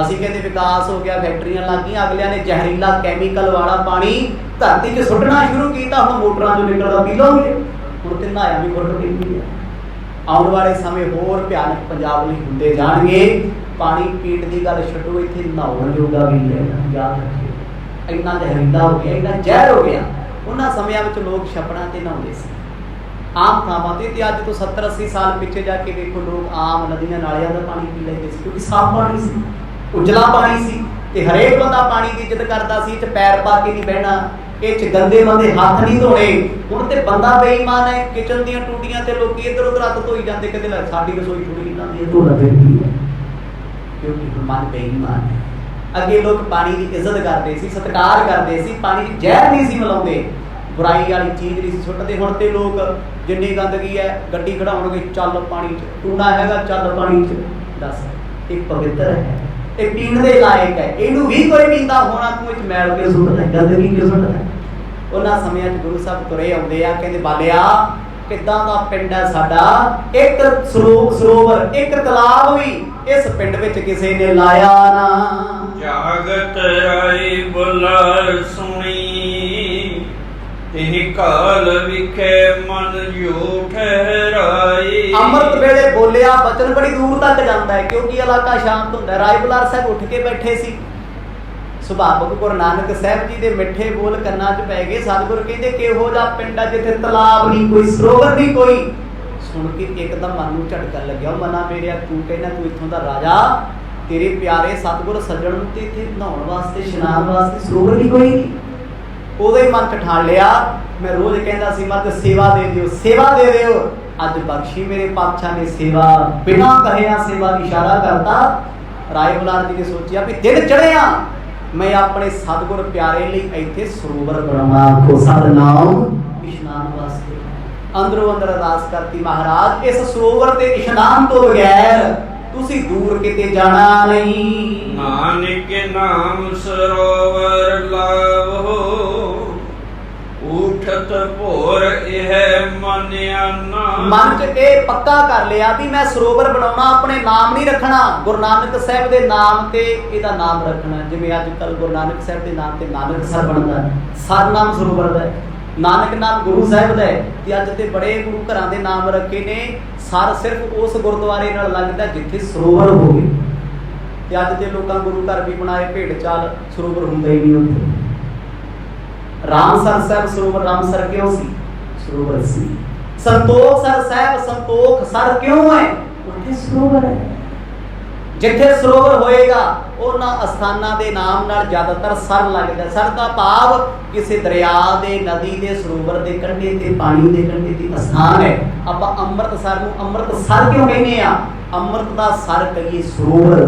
ਅਸੀਂ ਕਹਿੰਦੇ ਵਿਕਾਸ ਹੋ ਗਿਆ, ਫੈਕਟਰੀਆਂ ਲੱਗ ਗਈਆਂ, ਅਗਲਿਆਂ ਨੇ ਜ਼ਹਿਰੀਲਾ ਕੈਮੀਕਲ ਵਾਲਾ ਪਾਣੀ ਧਰਤੀ 'ਚ ਸੁੱਟਣਾ ਸ਼ੁਰੂ ਕੀਤਾ। ਹੁਣ ਮੋਟਰਾਂ 'ਚੋਂ ਨਿਕਲਦਾ ਪੀ ਲਓਗੇ, ਹੁਣ ਤੇ ਨਹਾਇਆ ਵੀ ਘੁੱਟ ਪੀਂਦੀ ਹੈ। ਆਉਣ ਵਾਲੇ ਸਮੇਂ ਹੋਰ ਭਿਆਨਕ ਪੰਜਾਬ ਲਈ ਹੁੰਦੇ ਜਾਣਗੇ। ਪਾਣੀ ਪੀਣ ਦੀ ਗੱਲ ਛੱਡੋ, ਇੱਥੇ ਨਹਾਉਣ ਜੋਗਾ ਵੀ ਲੈਣਾ, ਯਾਦ ਰੱਖਿਓ। ਇੰਨਾ ਜ਼ਹਿਰੀਲਾ ਹੋ ਗਿਆ, ਇੰਨਾ ਜ਼ਹਿਰ ਹੋ ਗਿਆ। ਉਹਨਾਂ ਸਮਿਆਂ ਵਿੱਚ ਲੋਕ ਛੱਪੜਾਂ ਤੇ ਨਹਾਉਂਦੇ ਸੀ, ਆਮ ਥਾਵਾਂ ਤੇ। ਅੱਜ ਤੋਂ 70-80 ਸਾਲ ਪਿੱਛੇ ਜਾ ਕੇ ਵੇਖੋ, ਲੋਕ ਆਮ ਨਦੀਆਂ ਨਾਲਿਆਂ ਦਾ ਪਾਣੀ ਪੀ ਲੈਂਦੇ ਸੀ, ਕਿਉਂਕਿ ਸਾਫ਼ ਪਾਣੀ ਸੀ, ਉਜਲਾ ਪਾਣੀ ਸੀ, ਤੇ ਹਰੇਕ ਬੰਦਾ ਪਾਣੀ ਦੀ ਇੱਜ਼ਤ ਕਰਦਾ ਸੀ। ਇਹ 'ਚ ਪੈਰ ਪਾ ਕੇ ਨਹੀਂ ਬਹਿਣਾ, ਇਹ 'ਚ ਗੰਦੇ ਬੰਦੇ ਹੱਥ ਨਹੀਂ ਧੋਣੇ। ਹੁਣ ਤੇ ਬੰਦਾ ਬੇਈਮਾਨ ਹੈ, ਕਿਚਨ ਦੀਆਂ ਟੂਟੀਆਂ ਤੇ ਲੋਕੀ ਇੱਧਰ ਉੱਧਰ ਹੱਥ ਧੋਈ ਜਾਂਦੇ, ਕਹਿੰਦੇ ਲੈ ਸਾਡੀ ਰਸੋਈ ਥੋੜੀ ਇਹਨਾਂ ਦੀ ਧੋਣਾ ਚਾਹੀਦੀ ਹੈ, ਕਿਉਂਕਿ ਮਨ ਬੇਈਮਾਨ ਹੈ। ਅੱਗੇ ਲੋਕ ਪਾਣੀ ਦੀ ਇੱਜ਼ਤ ਕਰਦੇ ਸੀ, ਸਤਿਕਾਰ ਕਰਦੇ ਸੀ, ਪਾਣੀ 'ਚ ਜ਼ਹਿਰ ਨਹੀਂ ਸੀ ਮਿਲਾਉਂਦੇ, ਬੁਰਾਈ ਵਾਲੀ ਚੀਜ਼ ਨਹੀਂ ਸੀ ਸੁੱਟਦੇ। ਹੁਣ ਤੇ ਲੋਕ ਜਿੰਨੀ ਗੰਦਗੀ ਹੈ, ਗੱਡੀ ਖੜਾਉਣਗੇ, ਚੱਲ ਪਾਣੀ 'ਚ, ਟੂਣਾ ਹੈਗਾ, ਚੱਲ ਪਾਣੀ 'ਚ। ਦੱਸ, ਇਹ ਪਵਿੱਤਰ ਹੈ, ਇਹ ਪੀਣ ਦੇ ਲਾਇਕ ਹੈ, ਇਹਨੂੰ ਵੀ ਕੋਈ ਪੀਂਦਾ ਹੋਣਾ, ਤੂੰ ਇਹ 'ਚ ਮੈਲ ਕੇ ਸੁੱਟਦਾ, ਗੰਦਗੀ ਕਿਉਂ ਸੁੱਟਦਾ? ਉਹਨਾਂ ਸਮਿਆਂ 'ਚ ਗੁਰੂ ਸਾਹਿਬ ਤੁਰੇ ਆਉਂਦੇ ਆ, ਕਹਿੰਦੇ ਬਾਲਿਆ ਕਿੱਦਾਂ ਦਾ ਪਿੰਡ ਹੈ ਸਾਡਾ, ਇੱਕ ਸਰੋਵਰ, ਇੱਕ ਤਲਾਬ ਵੀ ਇਸ ਪਿੰਡ ਵਿੱਚ ਕਿਸੇ ਨੇ ਲਾਇਆ ਨਾ। ਜਾਗਤ ਰਾਈ ਬੁਲਾਰ ਸੁਣੀ, ਇਹ ਕਾਲ ਵਿਖੇ ਮਨ ਜੋ ਠਹਿਰਾਈ। ਅੰਮ੍ਰਿਤ ਵੇਲੇ ਬੋਲਿਆ ਬਚਨ ਬੜੀ ਦੂਰ ਤੱਕ ਜਾਂਦਾ ਹੈ, ਕਿਉਂਕਿ ਇਲਾਕਾ ਸ਼ਾਂਤ ਹੁੰਦਾ। ਰਾਏ ਬੁਲਾਰ ਸਾਹਿਬ ਉੱਠ ਕੇ ਬੈਠੇ ਸੀ। ਸੁਭਾਵਕ ਗੁਰੂ ਨਾਨਕ ਸਾਹਿਬ ਜੀ ਦੇ ਮਿੱਠੇ ਬੋਲ ਕੰਨਾਂ 'ਚ ਪੈ ਗਏ। ਸਤਿਗੁਰ ਕਹਿੰਦੇ ਕਿਹੋ ਜਿਹਾ ਪਿੰਡ ਆ ਜਿੱਥੇ ਤਲਾਬ ਨਹੀਂ, ਕੋਈ ਸਰੋਵਰ ਨਹੀਂ ਕੋਈ। ਸੁਣ ਕੇ ਇੱਕਦਮ ਮਨ ਨੂੰ ਝਟਕਣ ਲੱਗਿਆ, ਮਨਾ ਮੇਰਿਆ ਤੂੰ ਕਹਿੰਦਾ ਤੂੰ ਇੱਥੋਂ ਦਾ ਰਾਜਾ, ਤੇਰੇ ਪਿਆਰੇ ਸਤਿਗੁਰ ਸੱਜਣ ਨੂੰ ਤੇ ਇੱਥੇ ਨਹਾਉਣ ਵਾਸਤੇ, ਇਸ਼ਨਾਨ ਵਾਸਤੇ ਸਰੋਵਰ ਵੀ ਕੋਈ ਨਹੀਂ। ਉਦੋਂ ਹੀ ਮਨ 'ਚ ਠਾਣ ਲਿਆ, ਮੈਂ ਰੋਜ਼ ਕਹਿੰਦਾ ਸੀ ਮਤ ਸੇਵਾ ਦੇ ਦਿਓ, ਸੇਵਾ ਦੇ ਦਿਓ। ਅੱਜ ਬਖਸ਼ੀ ਮੇਰੇ ਪਾਤਸ਼ਾਹ ਨੇ ਸੇਵਾ, ਬਿਨਾਂ ਕਹਿਆ ਸੇਵਾ ਦੀ ਇਸ਼ਾਰਾ ਕਰਤਾ। ਰਾਏ ਬੁਲਾਰ ਜੀ ਨੇ ਸੋਚਿਆ ਵੀ ਦਿਨ ਚੜਿਆ, ਮੈਂ ਆਪਣੇ ਸਤਿਗੁਰ ਪਿਆਰੇ ਲਈ ਇੱਥੇ ਸਰੋਵਰ ਬਣਾਵਾਂ, ਕੋ ਸਤਨਾਮ ਇਸ਼ਨਾਨ ਵਾਸਤੇ। ਅੰਦਰੋਂ ਅੰਦਰ ਅਰਦਾਸ ਕਰਤੀ, ਮਹਾਰਾਜ ਇਸ ਸਰੋਵਰ ਤੇ ਇਸ਼ਨਾਨ ਤੋਂ ਬਗੈਰ ਤੁਸੀਂ ਦੂਰ ਕਿਤੇ ਜਾਣਾ ਨਹੀਂ। ਨਾਨਕ ਨਾਮ ਸਰੋਵਰ ਲਾਵੋ, ਉਠਤ ਭੋਰ ਇਹ ਮੰਨਿਆਨਾ। ਮਨ ਚ ਇਹ ਪੱਕਾ ਕਰ ਲਿਆ ਵੀ ਮੈਂ ਸਰੋਵਰ ਬਣਾਉਣਾ, ਆਪਣੇ ਨਾਮ ਨਹੀਂ ਰੱਖਣਾ, ਗੁਰੂ ਨਾਨਕ ਸਾਹਿਬ ਦੇ ਨਾਮ ਤੇ ਇਹਦਾ ਨਾਮ ਰੱਖਣਾ। ਜਿਵੇਂ ਅੱਜ ਕੱਲ ਗੁਰੂ ਨਾਨਕ ਸਾਹਿਬ ਦੇ ਨਾਮ ਤੇ ਨਾਨਕ ਸਰ ਬਣਦਾ, ਸਰ ਨਾਮ ਸਰੋਵਰ ਦਾ ਹੈ, ਨਾਨਕ ਨਾਮ ਗੁਰੂ ਸਾਹਿਬ ਦਾ ਹੈ। ਤੇ ਅੱਜ ਤੇ ਬੜੇ ਗੁਰੂ ਘਰਾਂ ਦੇ ਨਾਮ ਰੱਖੇ ਨੇ, ਸਰ ਸਿਰਫ ਉਸ ਗੁਰਦੁਆਰੇ ਨਾਲ ਲੱਗਦਾ ਜਿੱਥੇ ਸਰੋਵਰ ਹੋਵੇ। ਤੇ ਅੱਜ ਦੇ ਲੋਕਾਂ ਗੁਰੂ ਘਰ ਵੀ ਬਣਾਏ, ਭੇਡ ਚਾਲ, ਸਰੋਵਰ ਹੁੰਦਾ ਹੀ ਨਹੀਂ ਉੱਥੇ। ਰਾਮਸਰ ਸਾਹਿਬ ਸਰੋਵਰ ਰਾਮਸਰ ਕਿਉਂ ਸੀ? ਸਰੋਵਰ ਸੀ। ਸੰਤੋਖ ਸਰ ਸਾਹਿਬ ਸੰਤੋਖ ਸਰ ਕਿਉਂ ਹੈ? ਉੱਥੇ ਸਰੋਵਰ ਹੈ। ਜਿੱਥੇ ਸਰੋਵਰ ਹੋਏਗਾ ਉਹਨਾਂ ਅਸਥਾਨਾਂ ਦੇ ਨਾਮ ਨਾਲ ਜ਼ਿਆਦਾਤਰ ਸਰ ਲੱਗਦਾ। ਸਰ ਦਾ ਭਾਵ ਕਿਸੇ ਦਰਿਆ ਦੇ, ਨਦੀ ਦੇ, ਸਰੋਵਰ ਦੇ ਕੰਢੇ ਤੇ, ਪਾਣੀ ਦੇ ਕੰਢੇ ਤੇ ਅਸਥਾਨ ਹੈ। ਆਪਾਂ ਅੰਮ੍ਰਿਤਸਰ ਨੂੰ ਅੰਮ੍ਰਿਤਸਰ ਕਿਉਂ ਕਹਿੰਦੇ ਆ? ਅੰਮ੍ਰਿਤ ਦਾ ਸਰ ਕਹੀਏ ਸਰੋਵਰ,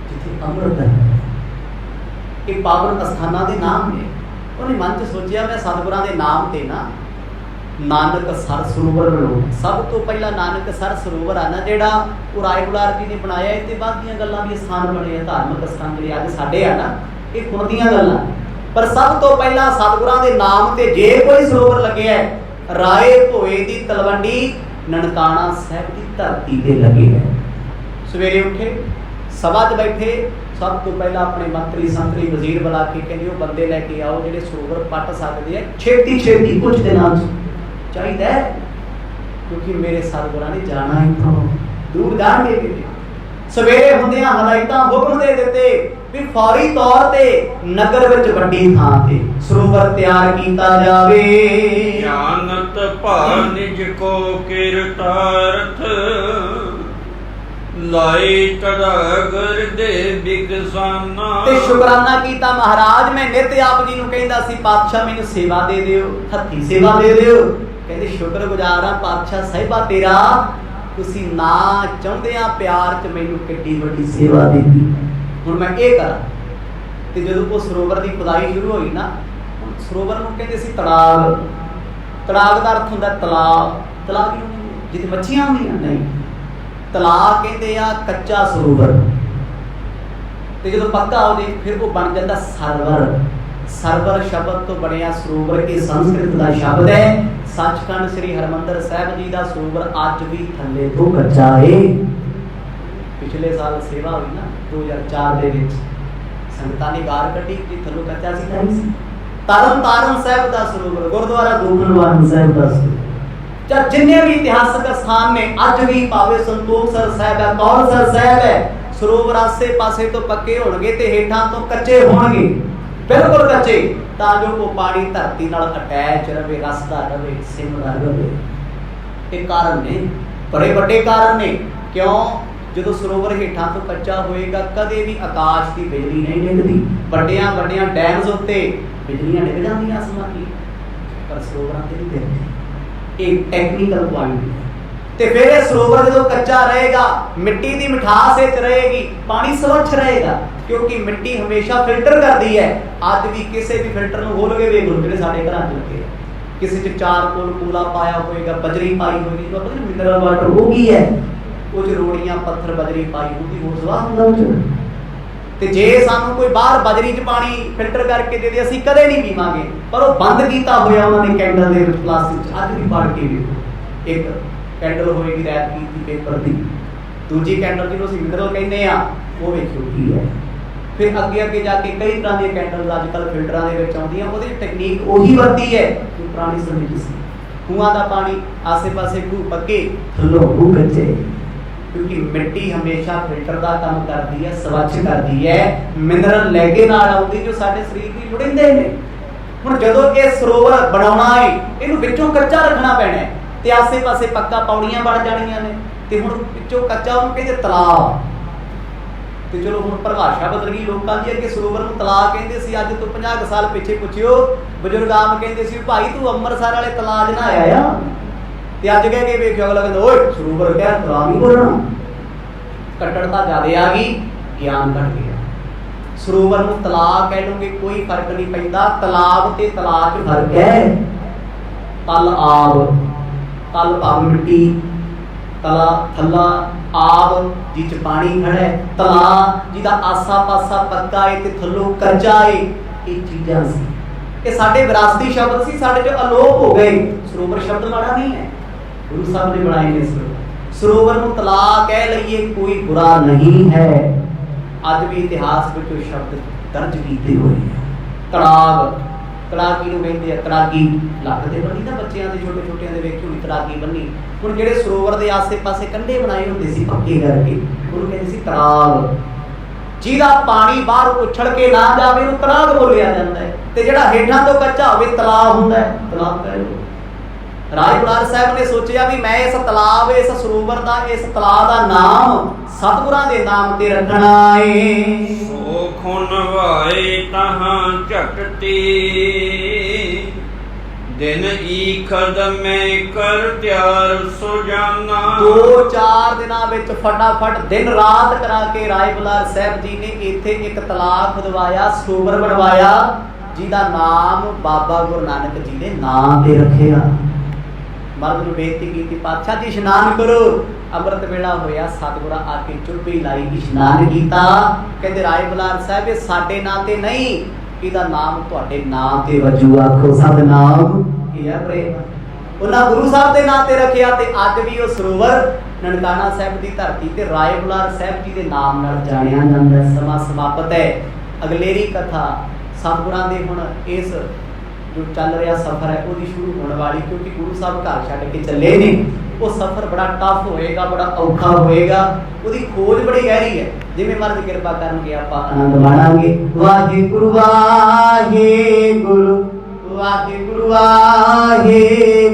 ਜਿੱਥੇ ਅੰਮ੍ਰਿਤ ਹੈ। ਇਹ ਪਾਵਨ ਅਸਥਾਨਾਂ ਦੇ ਨਾਮ ਨੇ। ਉਹਨੇ ਮਨ ਚ ਸੋਚਿਆ ਮੈਂ ਸਤਿਗੁਰਾਂ ਦੇ ਨਾਮ ਤੇ ਨਾ ਨਾਨਕ ਸਰ ਸਰੋਵਰ ਬਣਾਉ। ਸਭ ਤੋਂ ਪਹਿਲਾਂ ਨਾਨਕ ਸਰ ਸਰੋਵਰ ਆ ਨਾ ਜਿਹੜਾ ਉਹ ਰਾਏ ਬੁਲਾਰ ਜੀ ਨੇ ਬਣਾਇਆ। ਇਹ ਤੇ ਬਾਅਦ ਦੀਆਂ ਗੱਲਾਂ ਵੀ ਸਥਾਨ ਬਣੇ ਆ, ਧਾਰਮਿਕ ਸਥਾਨ ਜਿਹੜੇ ਅੱਜ ਸਾਡੇ ਆ ਨਾ, ਇਹ ਹੁਣ ਦੀਆਂ ਗੱਲਾਂ। ਪਰ ਸਭ ਤੋਂ ਪਹਿਲਾਂ ਸਤਿਗੁਰਾਂ ਦੇ ਨਾਮ ਤੇ ਜੇ ਕੋਈ ਸਰੋਵਰ ਲੱਗਿਆ, ਰਾਏ ਭੋਏ ਦੀ ਤਲਵੰਡੀ ਨਨਕਾਣਾ ਸਾਹਿਬ ਦੀ ਧਰਤੀ ਤੇ ਲੱਗੇ ਹੈ। ਸਵੇਰੇ ਉੱਠੇ, ਸਭਾ 'ਚ ਬੈਠੇ, ਸਭ ਤੋਂ ਪਹਿਲਾਂ ਆਪਣੇ ਮੰਤਰੀ ਸੰਤਰੀ ਵਜ਼ੀਰ ਬੁਲਾ ਕੇ ਕਹਿੰਦੇ ਉਹ ਬੰਦੇ ਲੈ ਕੇ ਆਓ ਜਿਹੜੇ ਸਰੋਵਰ ਪੱਟ ਸਕਦੇ ਆ, ਛੇਤੀ ਛੇਤੀ ਕੁਝ ਦਿਨਾਂ 'ਚ ਚਾਹੀਦਾ, ਕਿਉਂਕਿ ਮੇਰੇ ਸਤਿਗੁਰਾਂ ਨੇ ਜਾਣਾ ਇੱਥੋਂ, ਦੂਰ ਜਾਣਗੇ ਕਿਤੇ। ਸਵੇਰੇ ਹੁੰਦਿਆਂ ਹਦਾਇਤਾਂ ਹੁਕਮ ਦੇ ਦਿੱਤੇ ਵੀ ਫੌਰੀ ਤੌਰ ਤੇ ਨਗਰ ਵਿੱਚ ਵੱਡੀ ਥਾਂ ਤੇ ਸਰੋਵਰ ਤਿਆਰ ਕੀਤਾ ਜਾਵੇ। ਜਾਨਤ ਭਾ ਨਿਜ ਕੋ ਕਿਰਤਾਰਥ ਲਾਈ ਤੜਾਗਰ ਦੇ ਬਿਗਸਾਨਾ। ਤੇ ਸ਼ੁਕਰਾਨਾ ਕੀਤਾ ਮਹਾਰਾਜ। ਮੈਂ ਨਿਤ ਆਪ ਜੀ ਨੂੰ ਕਹਿੰਦਾ ਸੀ ਪਾਤਸ਼ਾਹ ਮੈਨੂੰ ਸੇਵਾ ਦੇ ਦਿਓ, ਹੱਥੀ ਸੇਵਾ ਦੇ ਦਿਓ। ਕਹਿੰਦੇ ਸ਼ੁਕਰਗੁਜ਼ਾਰ ਆ ਪਾਤਸ਼ਾਹ ਸਾਹਿਬਾ ਤੇਰਾ, ਤੁਸੀਂ ਨਾ ਚਾਹੁੰਦਿਆਂ ਪਿਆਰ 'ਚ ਮੈਨੂੰ ਕਿੱਡੀ ਵੱਡੀ ਸੇਵਾ ਦਿੱਤੀ। ਹੁਣ ਮੈਂ ਇਹ ਕਰਾਂ। ਤੇ ਜਦੋਂ ਉਹ ਸਰੋਵਰ ਦੀ ਖੁਦਾਈ ਸ਼ੁਰੂ ਹੋਈ ਨਾ, ਸਰੋਵਰ ਨੂੰ ਕਹਿੰਦੇ ਸੀ ਤੜਾਗ। ਤੜਾਗ ਦਾ ਅਰਥ ਹੁੰਦਾ ਤਲਾਬ। ਤਲਾਬ ਜਿੱਥੇ ਮੱਛੀਆਂ ਹੁੰਦੀਆਂ, ਨਹੀਂ, ਤਲਾਬ ਕਹਿੰਦੇ ਆ ਕੱਚਾ ਸਰੋਵਰ। ਤੇ ਜਦੋਂ ਪੱਕਾ ਹੋ ਜਾਏ ਫਿਰ ਉਹ ਬਣ ਜਾਂਦਾ ਸਰਵਰ। ਸਰਵਰ ਸ਼ਬਦ ਤੋਂ ਬਣਿਆ ਸਰੋਵਰ, ਇਹ ਸੰਸਕ੍ਰਿਤ ਦਾ ਸ਼ਬਦ ਹੈ। ਸੱਚਖੰਡ ਸ੍ਰੀ ਹਰਿਮੰਦਰ ਸਾਹਿਬ ਜੀ ਦਾ ਸਰੋਵਰ ਅੱਜ ਵੀ ਥੱਲੇ ਤੋਂ ਕੱਚਾ ਹੈ। ਪਿਛਲੇ ਸਾਲ ਸੇਵਾ ਹੋਈ ਨਾ 2004 ਦੇ ਵਿੱਚ, ਸੰਗਤਾਂ ਨੇ ਗਾਰ ਕੱਢੀ ਕਿ ਥੱਲੋਂ ਕੱਚਾ ਸੀ, ਨਹੀਂ ਸੀ। ਤਰਨ ਤਾਰਨ ਸਾਹਿਬ ਦਾ ਸਰੋਵਰ, ਗੁਰਦੁਆਰਾ ਗੋਬਿੰਦਵਾਲ ਸਾਹਿਬ ਦਾ ਸਰੋਵਰ, ਜਾਂ ਜਿੰਨੇ ਵੀ ਇਤਿਹਾਸਕ ਸਥਾਨ ਨੇ ਅੱਜ ਵੀ, ਭਾਵੇਂ ਸੰਤੋਖ ਸਰ ਸਾਹਿਬ ਹੈ, ਕੌਰ ਸਰ ਸਾਹਿਬ ਹੈ, ਸਰੋਵਰ ਆਸੇ ਪਾਸੇ ਤੋਂ ਪੱਕੇ ਹੋਣਗੇ ਤੇ ਹੇਠਾਂ ਤੋਂ ਕੱਚੇ ਹੋਣਗੇ, ਬਿਲਕੁਲ ਕੱਚੇ, ਤਾਂ ਜੋ ਉਹ ਪਾਣੀ ਧਰਤੀ ਨਾਲ ਅਟੈਚ ਰਵੇ, ਰਸਦਾ ਰਵੇ, ਸਿਮਦਾ ਰਵੇ। ਇਹ ਕਾਰਨ ਨੇ, ਬੜੇ ਵੱਡੇ ਕਾਰਨ ਨੇ। ਕਿਉਂ? ਜਦੋਂ ਸਰੋਵਰ ਹੇਠਾਂ ਤੋਂ ਕੱਚਾ ਹੋਏਗਾ ਕਦੇ ਵੀ ਆਕਾਸ਼ ਦੀ ਬਿਜਲੀ ਨਹੀਂ ਡਿੱਗਦੀ। ਵੱਡੀਆਂ ਵੱਡੀਆਂ ਡੈਮਜ਼ ਉੱਤੇ ਬਿਜਲੀਆਂ ਡਿੱਗ ਜਾਂਦੀਆਂ ਅਸਮਾਨੀ, ਪਰ ਸਰੋਵਰਾਂ ਤੇ ਨਹੀਂ ਡਿੱਗਦੀ। ਇਹ ਟੈਕਨੀਕਲ ਪੁਆਇੰਟ ਹੈ। ਤੇ ਫਿਰ ਇਹ ਸਰੋਵਰ ਜਦੋਂ ਕੱਚਾ ਰਹੇਗਾ, ਮਿੱਟੀ ਦੀ ਮਿਠਾਸ ਵਿੱਚ ਰਹੇਗੀ, ਪਾਣੀ ਸਵੱਛ ਰਹੇਗਾ, ਕਿਉਂਕਿ ਮਿੱਟੀ ਹਮੇਸ਼ਾ ਫਿਲਟਰ ਕਰਦੀ ਹੈ। ਅੱਜ ਵੀ ਕਿਸੇ ਵੀ ਫਿਲਟਰ ਨੂੰ ਖੋਲ ਕੇ ਵੇਖ ਲਓ, ਜਿਹੜੇ ਸਾਡੇ ਘਰਾਂ 'ਚ ਲੱਗੇ, ਕਿਸੇ 'ਚ ਚਾਰਕੋਲ ਕੂਲਾ ਪਾਇਆ ਹੋਏਗਾ, ਬਜਰੀ ਪਾਈ ਹੋਏਗੀ, ਜੋ ਆਪਾਂ ਮਿਨਰਲ ਵਾਟਰ ਉਹ ਕੀ ਹੈ, ਉਹ 'ਚ ਰੋੜੀਆਂ ਪੱਥਰ ਬਜਰੀ ਪਾਈ ਹੁੰਦੀ, ਹੋਰ ਸਵਾਦ ਹੁੰਦਾ ਉਹ 'ਚ। ਤੇ ਜੇ ਸਾਨੂੰ ਕੋਈ ਬਾਹਰ ਬਜਰੀ 'ਚ ਪਾਣੀ ਫਿਲਟਰ ਕਰਕੇ ਦੇ ਦੇ, ਅਸੀਂ ਕਦੇ ਨਹੀਂ ਪੀਵਾਂਗੇ। ਪਰ ਉਹ ਬੰਦ ਕੀਤਾ ਹੋਇਆ ਉਹਨਾਂ ਨੇ ਕੈਂਡਲ ਦੇ ਵਿੱਚ, ਪਲਾਸਟਿਕ 'ਚ। ਅੱਜ ਵੀ ਪੜ ਕੇ ਵੇਖੋ, ਇੱਕ ਕੈਂਡਲ ਹੋਏਗੀ ਰੈਪ ਕੀਤੀ ਪੇਪਰ ਦੀ, ਦੂਜੀ ਕੈਂਡਲ ਜਿਹਨੂੰ ਅਸੀਂ ਮਿਨਰਲ ਕਹਿੰਦੇ ਆ, ਉਹ ਵੇਖਿਓ ਕੀ ਹੈ। ਫਿਰ ਅੱਗੇ ਅੱਗੇ ਜਾ ਕੇ ਕਈ ਤਰ੍ਹਾਂ ਦੀਆਂ ਕੈਂਡਲ ਅੱਜ ਕੱਲ੍ਹ ਫਿਲਟਰਾਂ ਦੇ ਵਿੱਚ ਆਉਂਦੀਆਂ, ਉਹਦੀ ਟੈਕਨੀਕ ਉਹੀ ਵਰਤੀ ਹੈ ਜੋ ਪੁਰਾਣੀ ਸਮੇਂ 'ਚ ਸੀ। ਖੂਹਾਂ ਦਾ ਪਾਣੀ, ਆਸੇ ਪਾਸੇ ਖੂਹ ਪੱਕੇ, ਥੱਲੋਂ ਖੂਹ ਕੱਚੇ, ਕਿਉਂਕਿ ਮਿੱਟੀ ਹਮੇਸ਼ਾ ਫਿਲਟਰ ਦਾ ਕੰਮ ਕਰਦੀ ਹੈ, ਸਵੱਛ ਕਰਦੀ ਹੈ, ਮਿਨਰਲ ਲੈ ਕੇ ਨਾਲ ਆਉਂਦੀ ਜੋ ਸਾਡੇ ਸਰੀਰ ਦੀ ਲੋੜੀਂਦੇ ਨੇ। ਹੁਣ ਜਦੋਂ ਇਹ ਸਰੋਵਰ ਬਣਾਉਣਾ ਹੈ, ਇਹਨੂੰ ਵਿੱਚੋਂ ਕੱਚਾ ਰੱਖਣਾ ਪੈਣਾ ਹੈ, ਤੇ ਆਸੇ ਪਾਸੇ ਪੱਕਾ ਪੌੜੀਆਂ ਬਣ ਜਾਣੀਆਂ ਨੇ। ਤੇ ਹੁਣ ਵਿੱਚੋਂ ਕੱਚਾ ਉਹਨੂੰ ਕਹਿੰਦੇ ਤਲਾਬ। ਤੇ ਚਲੋ ਹੁਣ ਪਰਿਭਾਸ਼ਾ ਬਦਲ ਗਈ ਲੋਕਾਂ ਦੀ, ਅੱਗੇ ਸਰੋਵਰ ਨੂੰ ਤਲਾਬ ਕਹਿੰਦੇ ਸੀ। ਅੱਜ ਤੋਂ 50 ਸਾਲ ਪਿੱਛੇ ਪੁੱਛਿਓ, ਬਜ਼ੁਰਗ ਆਮ ਕਹਿੰਦੇ ਸੀ ਭਾਈ ਤੂੰ ਅੰਮ੍ਰਿਤਸਰ ਵਾਲੇ ਤਲਾਬ 'ਚ ਨਹਾਇਆ ਆ, ਤੇ ਅੱਜ ਕਹਿ ਕੇ ਵੇਖਿਓ ਅਗਲਾ ਕਹਿੰਦਾ ਓਏ ਸਰੋਵਰ ਕਹਿ, ਤਲਾਬ ਨਹੀਂ ਬੋਲਣਾ। ਕੱਟੜਤਾ ਜ਼ਿਆਦਾ ਆ ਗਈ, ਗਿਆਨ ਘਟ ਗਿਆ। ਸਰੋਵਰ ਨੂੰ ਤਲਾਬ ਕਹਿ ਲਓਗੇ ਕੋਈ ਫਰਕ ਨਹੀਂ ਪੈਂਦਾ। ਤਲਾਬ ਤੇ ਤਲਾਬ 'ਚ ਫਰਕ ਹੈ। ਤਲ ਆਬ, ਤਲ ਭਾਵ ਮਿੱਟੀ, ਤਲਾ ਥੱਲਾ, ਆਬ ਜਿਹ 'ਚ ਪਾਣੀ ਖੜਾ ਹੈ, ਤਲਾ ਜਿਹਦਾ ਆਸਾ ਪਾਸਾ ਪੱਕਾ ਹੈ ਤੇ ਥੱਲੋਂ ਕੱਚਾ ਹੈ। ਇਹ ਚੀਜ਼ਾਂ ਸੀ। ये साडे विरासती शब्द सी, साडे जो अलोप हो गए। सरोवर शब्द माड़ा नहीं है, गुरु साहब ने बनाए ने सरोवर नूं तलाक कह लईए कोई बुरा नहीं है। अज भी इतिहास में जो शब्द दर्ज किए हुए हैं, तड़ाग, तड़ागी नूं कहंदे आ, तड़ागी लक ते बनी ना बच्चों के छोटे छोटिਆਂ ਦੇ ਵੇਖੀ होनी तड़ागी बनी। हुण ਜਿਹੜੇ सरोवर ਦੇ आसे पासे कंढे बनाए ਹੁੰਦੇ ਸੀ पक्के करके, ਉਹਨੂੰ ਕਹਿੰਦੇ ਸੀ तड़ाग। ਜਿਹਦਾ ਪਾਣੀ ਬਾਹਰ ਉਛਲ ਕੇ ਨਾ ਜਾਵੇ ਉਹਨੂੰ ਤਲਾਬ ਬੋਲਿਆ ਜਾਂਦਾ ਹੈ, ਤੇ ਜਿਹੜਾ ਹੇਠਾਂ ਤੋਂ ਕੱਚਾ ਹੋਵੇ ਤਲਾਬ ਹੁੰਦਾ ਹੈ, ਤਲਾਬ ਕਹਿੰਦੇ। ਰਾਏ ਬੁਲਾਰ ਸਾਹਿਬ ਨੇ ਸੋਚਿਆ ਵੀ ਮੈਂ ਇਸ ਤਲਾਬ, ਇਸ ਸਰੋਵਰ ਦਾ, ਇਸ ਤਲਾਬ ਦਾ ਨਾਮ ਸਤਿਗੁਰਾਂ ਦੇ ਨਾਮ ਤੇ ਰੱਖਣਾ ਏ। ਸੋ ਖੁਨ ਵਾਏ ਤਹਾਂ ਝਟਤੀ, ਦਿਨ ਈਖਦ ਮੈਂ ਕਰ ਤਿਆਰ ਸੋ ਜਾਨਾ। 2-4 ਦਿਨਾਂ ਵਿੱਚ ਫਟਾਫਟ ਦਿਨ ਰਾਤ ਕਰਾ ਕੇ ਰਾਏ ਬੁਲਾਰ ਸਾਹਿਬ ਜੀ ਨੇ ਇੱਥੇ ਇੱਕ ਤਲਾਬ ਖੁਦਵਾਇਆ, ਸਰੋਵਰ ਬਣਵਾਇਆ, ਜਿਹਦਾ ਨਾਮ ਬਾਬਾ ਗੁਰੂ ਨਾਨਕ ਜੀ ਦੇ ਨਾਮ ਤੇ ਰੱਖਿਆ। ਮਰਦ ਨੂੰ ਬੇਨਤੀ ਕੀਤੀ, ਪਾਤਸ਼ਾਹ ਜੀ ਇਸ਼ਨਾਨ ਕਰੋ। ਅੰਮ੍ਰਿਤ ਵੇਲਾ ਹੋਇਆ, ਸਤਿਗੁਰਾਂ ਆ ਕੇ ਚੁੱਪੀ ਲਾਈ, ਇਸ਼ਨਾਨ ਕੀਤਾ। ਕਹਿੰਦੇ ਰਾਏ ਬੁਲਾਰ ਸਾਹਿਬ ਇਹ ਸਾਡੇ ਨਾਂ ਤੇ ਨਹੀਂ, ਇਹਦਾ ਨਾਮ ਤੁਹਾਡੇ ਨਾਂ ਤੇ ਵਜੂ। ਆਖੋ ਸਤਿਨਾਮ। ਇਹ ਹੈ ਪ੍ਰੇਮ। ਉਹਨਾਂ ਗੁਰੂ ਸਾਹਿਬ ਦੇ ਨਾਂ ਤੇ ਰੱਖਿਆ, ਤੇ ਅੱਜ ਵੀ ਉਹ ਸਰੋਵਰ ਨਨਕਾਣਾ ਸਾਹਿਬ ਦੀ ਧਰਤੀ ਤੇ ਰਾਏ ਬੁਲਾਰ ਸਾਹਿਬ ਜੀ ਦੇ ਨਾਮ ਨਾਲ ਜਾਣਿਆ ਜਾਂਦਾ ਹੈ। ਸਮਾਂ ਸਮਾਪਤ ਹੈ। ਅਗਲੇਰੀ ਕਥਾ ਸਤਿਗੁਰਾਂ ਦੇ ਹੁਣ ਇਸ ਜੋ ਚੱਲ ਰਿਹਾ ਸਫ਼ਰ ਹੈ ਉਹਦੀ ਸ਼ੁਰੂ ਹੋਣ ਵਾਲੀ, ਕਿਉਂਕਿ ਗੁਰੂ ਸਾਹਿਬ ਘਰ ਛੱਡ ਕੇ ਚੱਲੇ ਨੇ। ਉਹ ਸਫ਼ਰ ਬੜਾ ਟਫ ਹੋਏਗਾ, ਬੜਾ ਔਖਾ ਹੋਏਗਾ, ਉਹਦੀ ਖੋਜ ਬੜੀ ਗਹਿਰੀ ਹੈ। ਜਿਵੇਂ ਮਰਦ ਕਿਰਪਾ ਕਰਨਗੇ ਆਪਾਂ ਆਨੰਦ ਮਾਣਾਂਗੇ। ਵਾਹਿਗੁਰੂ ਵਾਹਿਗੁਰੂ ਵਾਹਿਗੁਰੂ ਵਾਹਿਗੁਰੂ।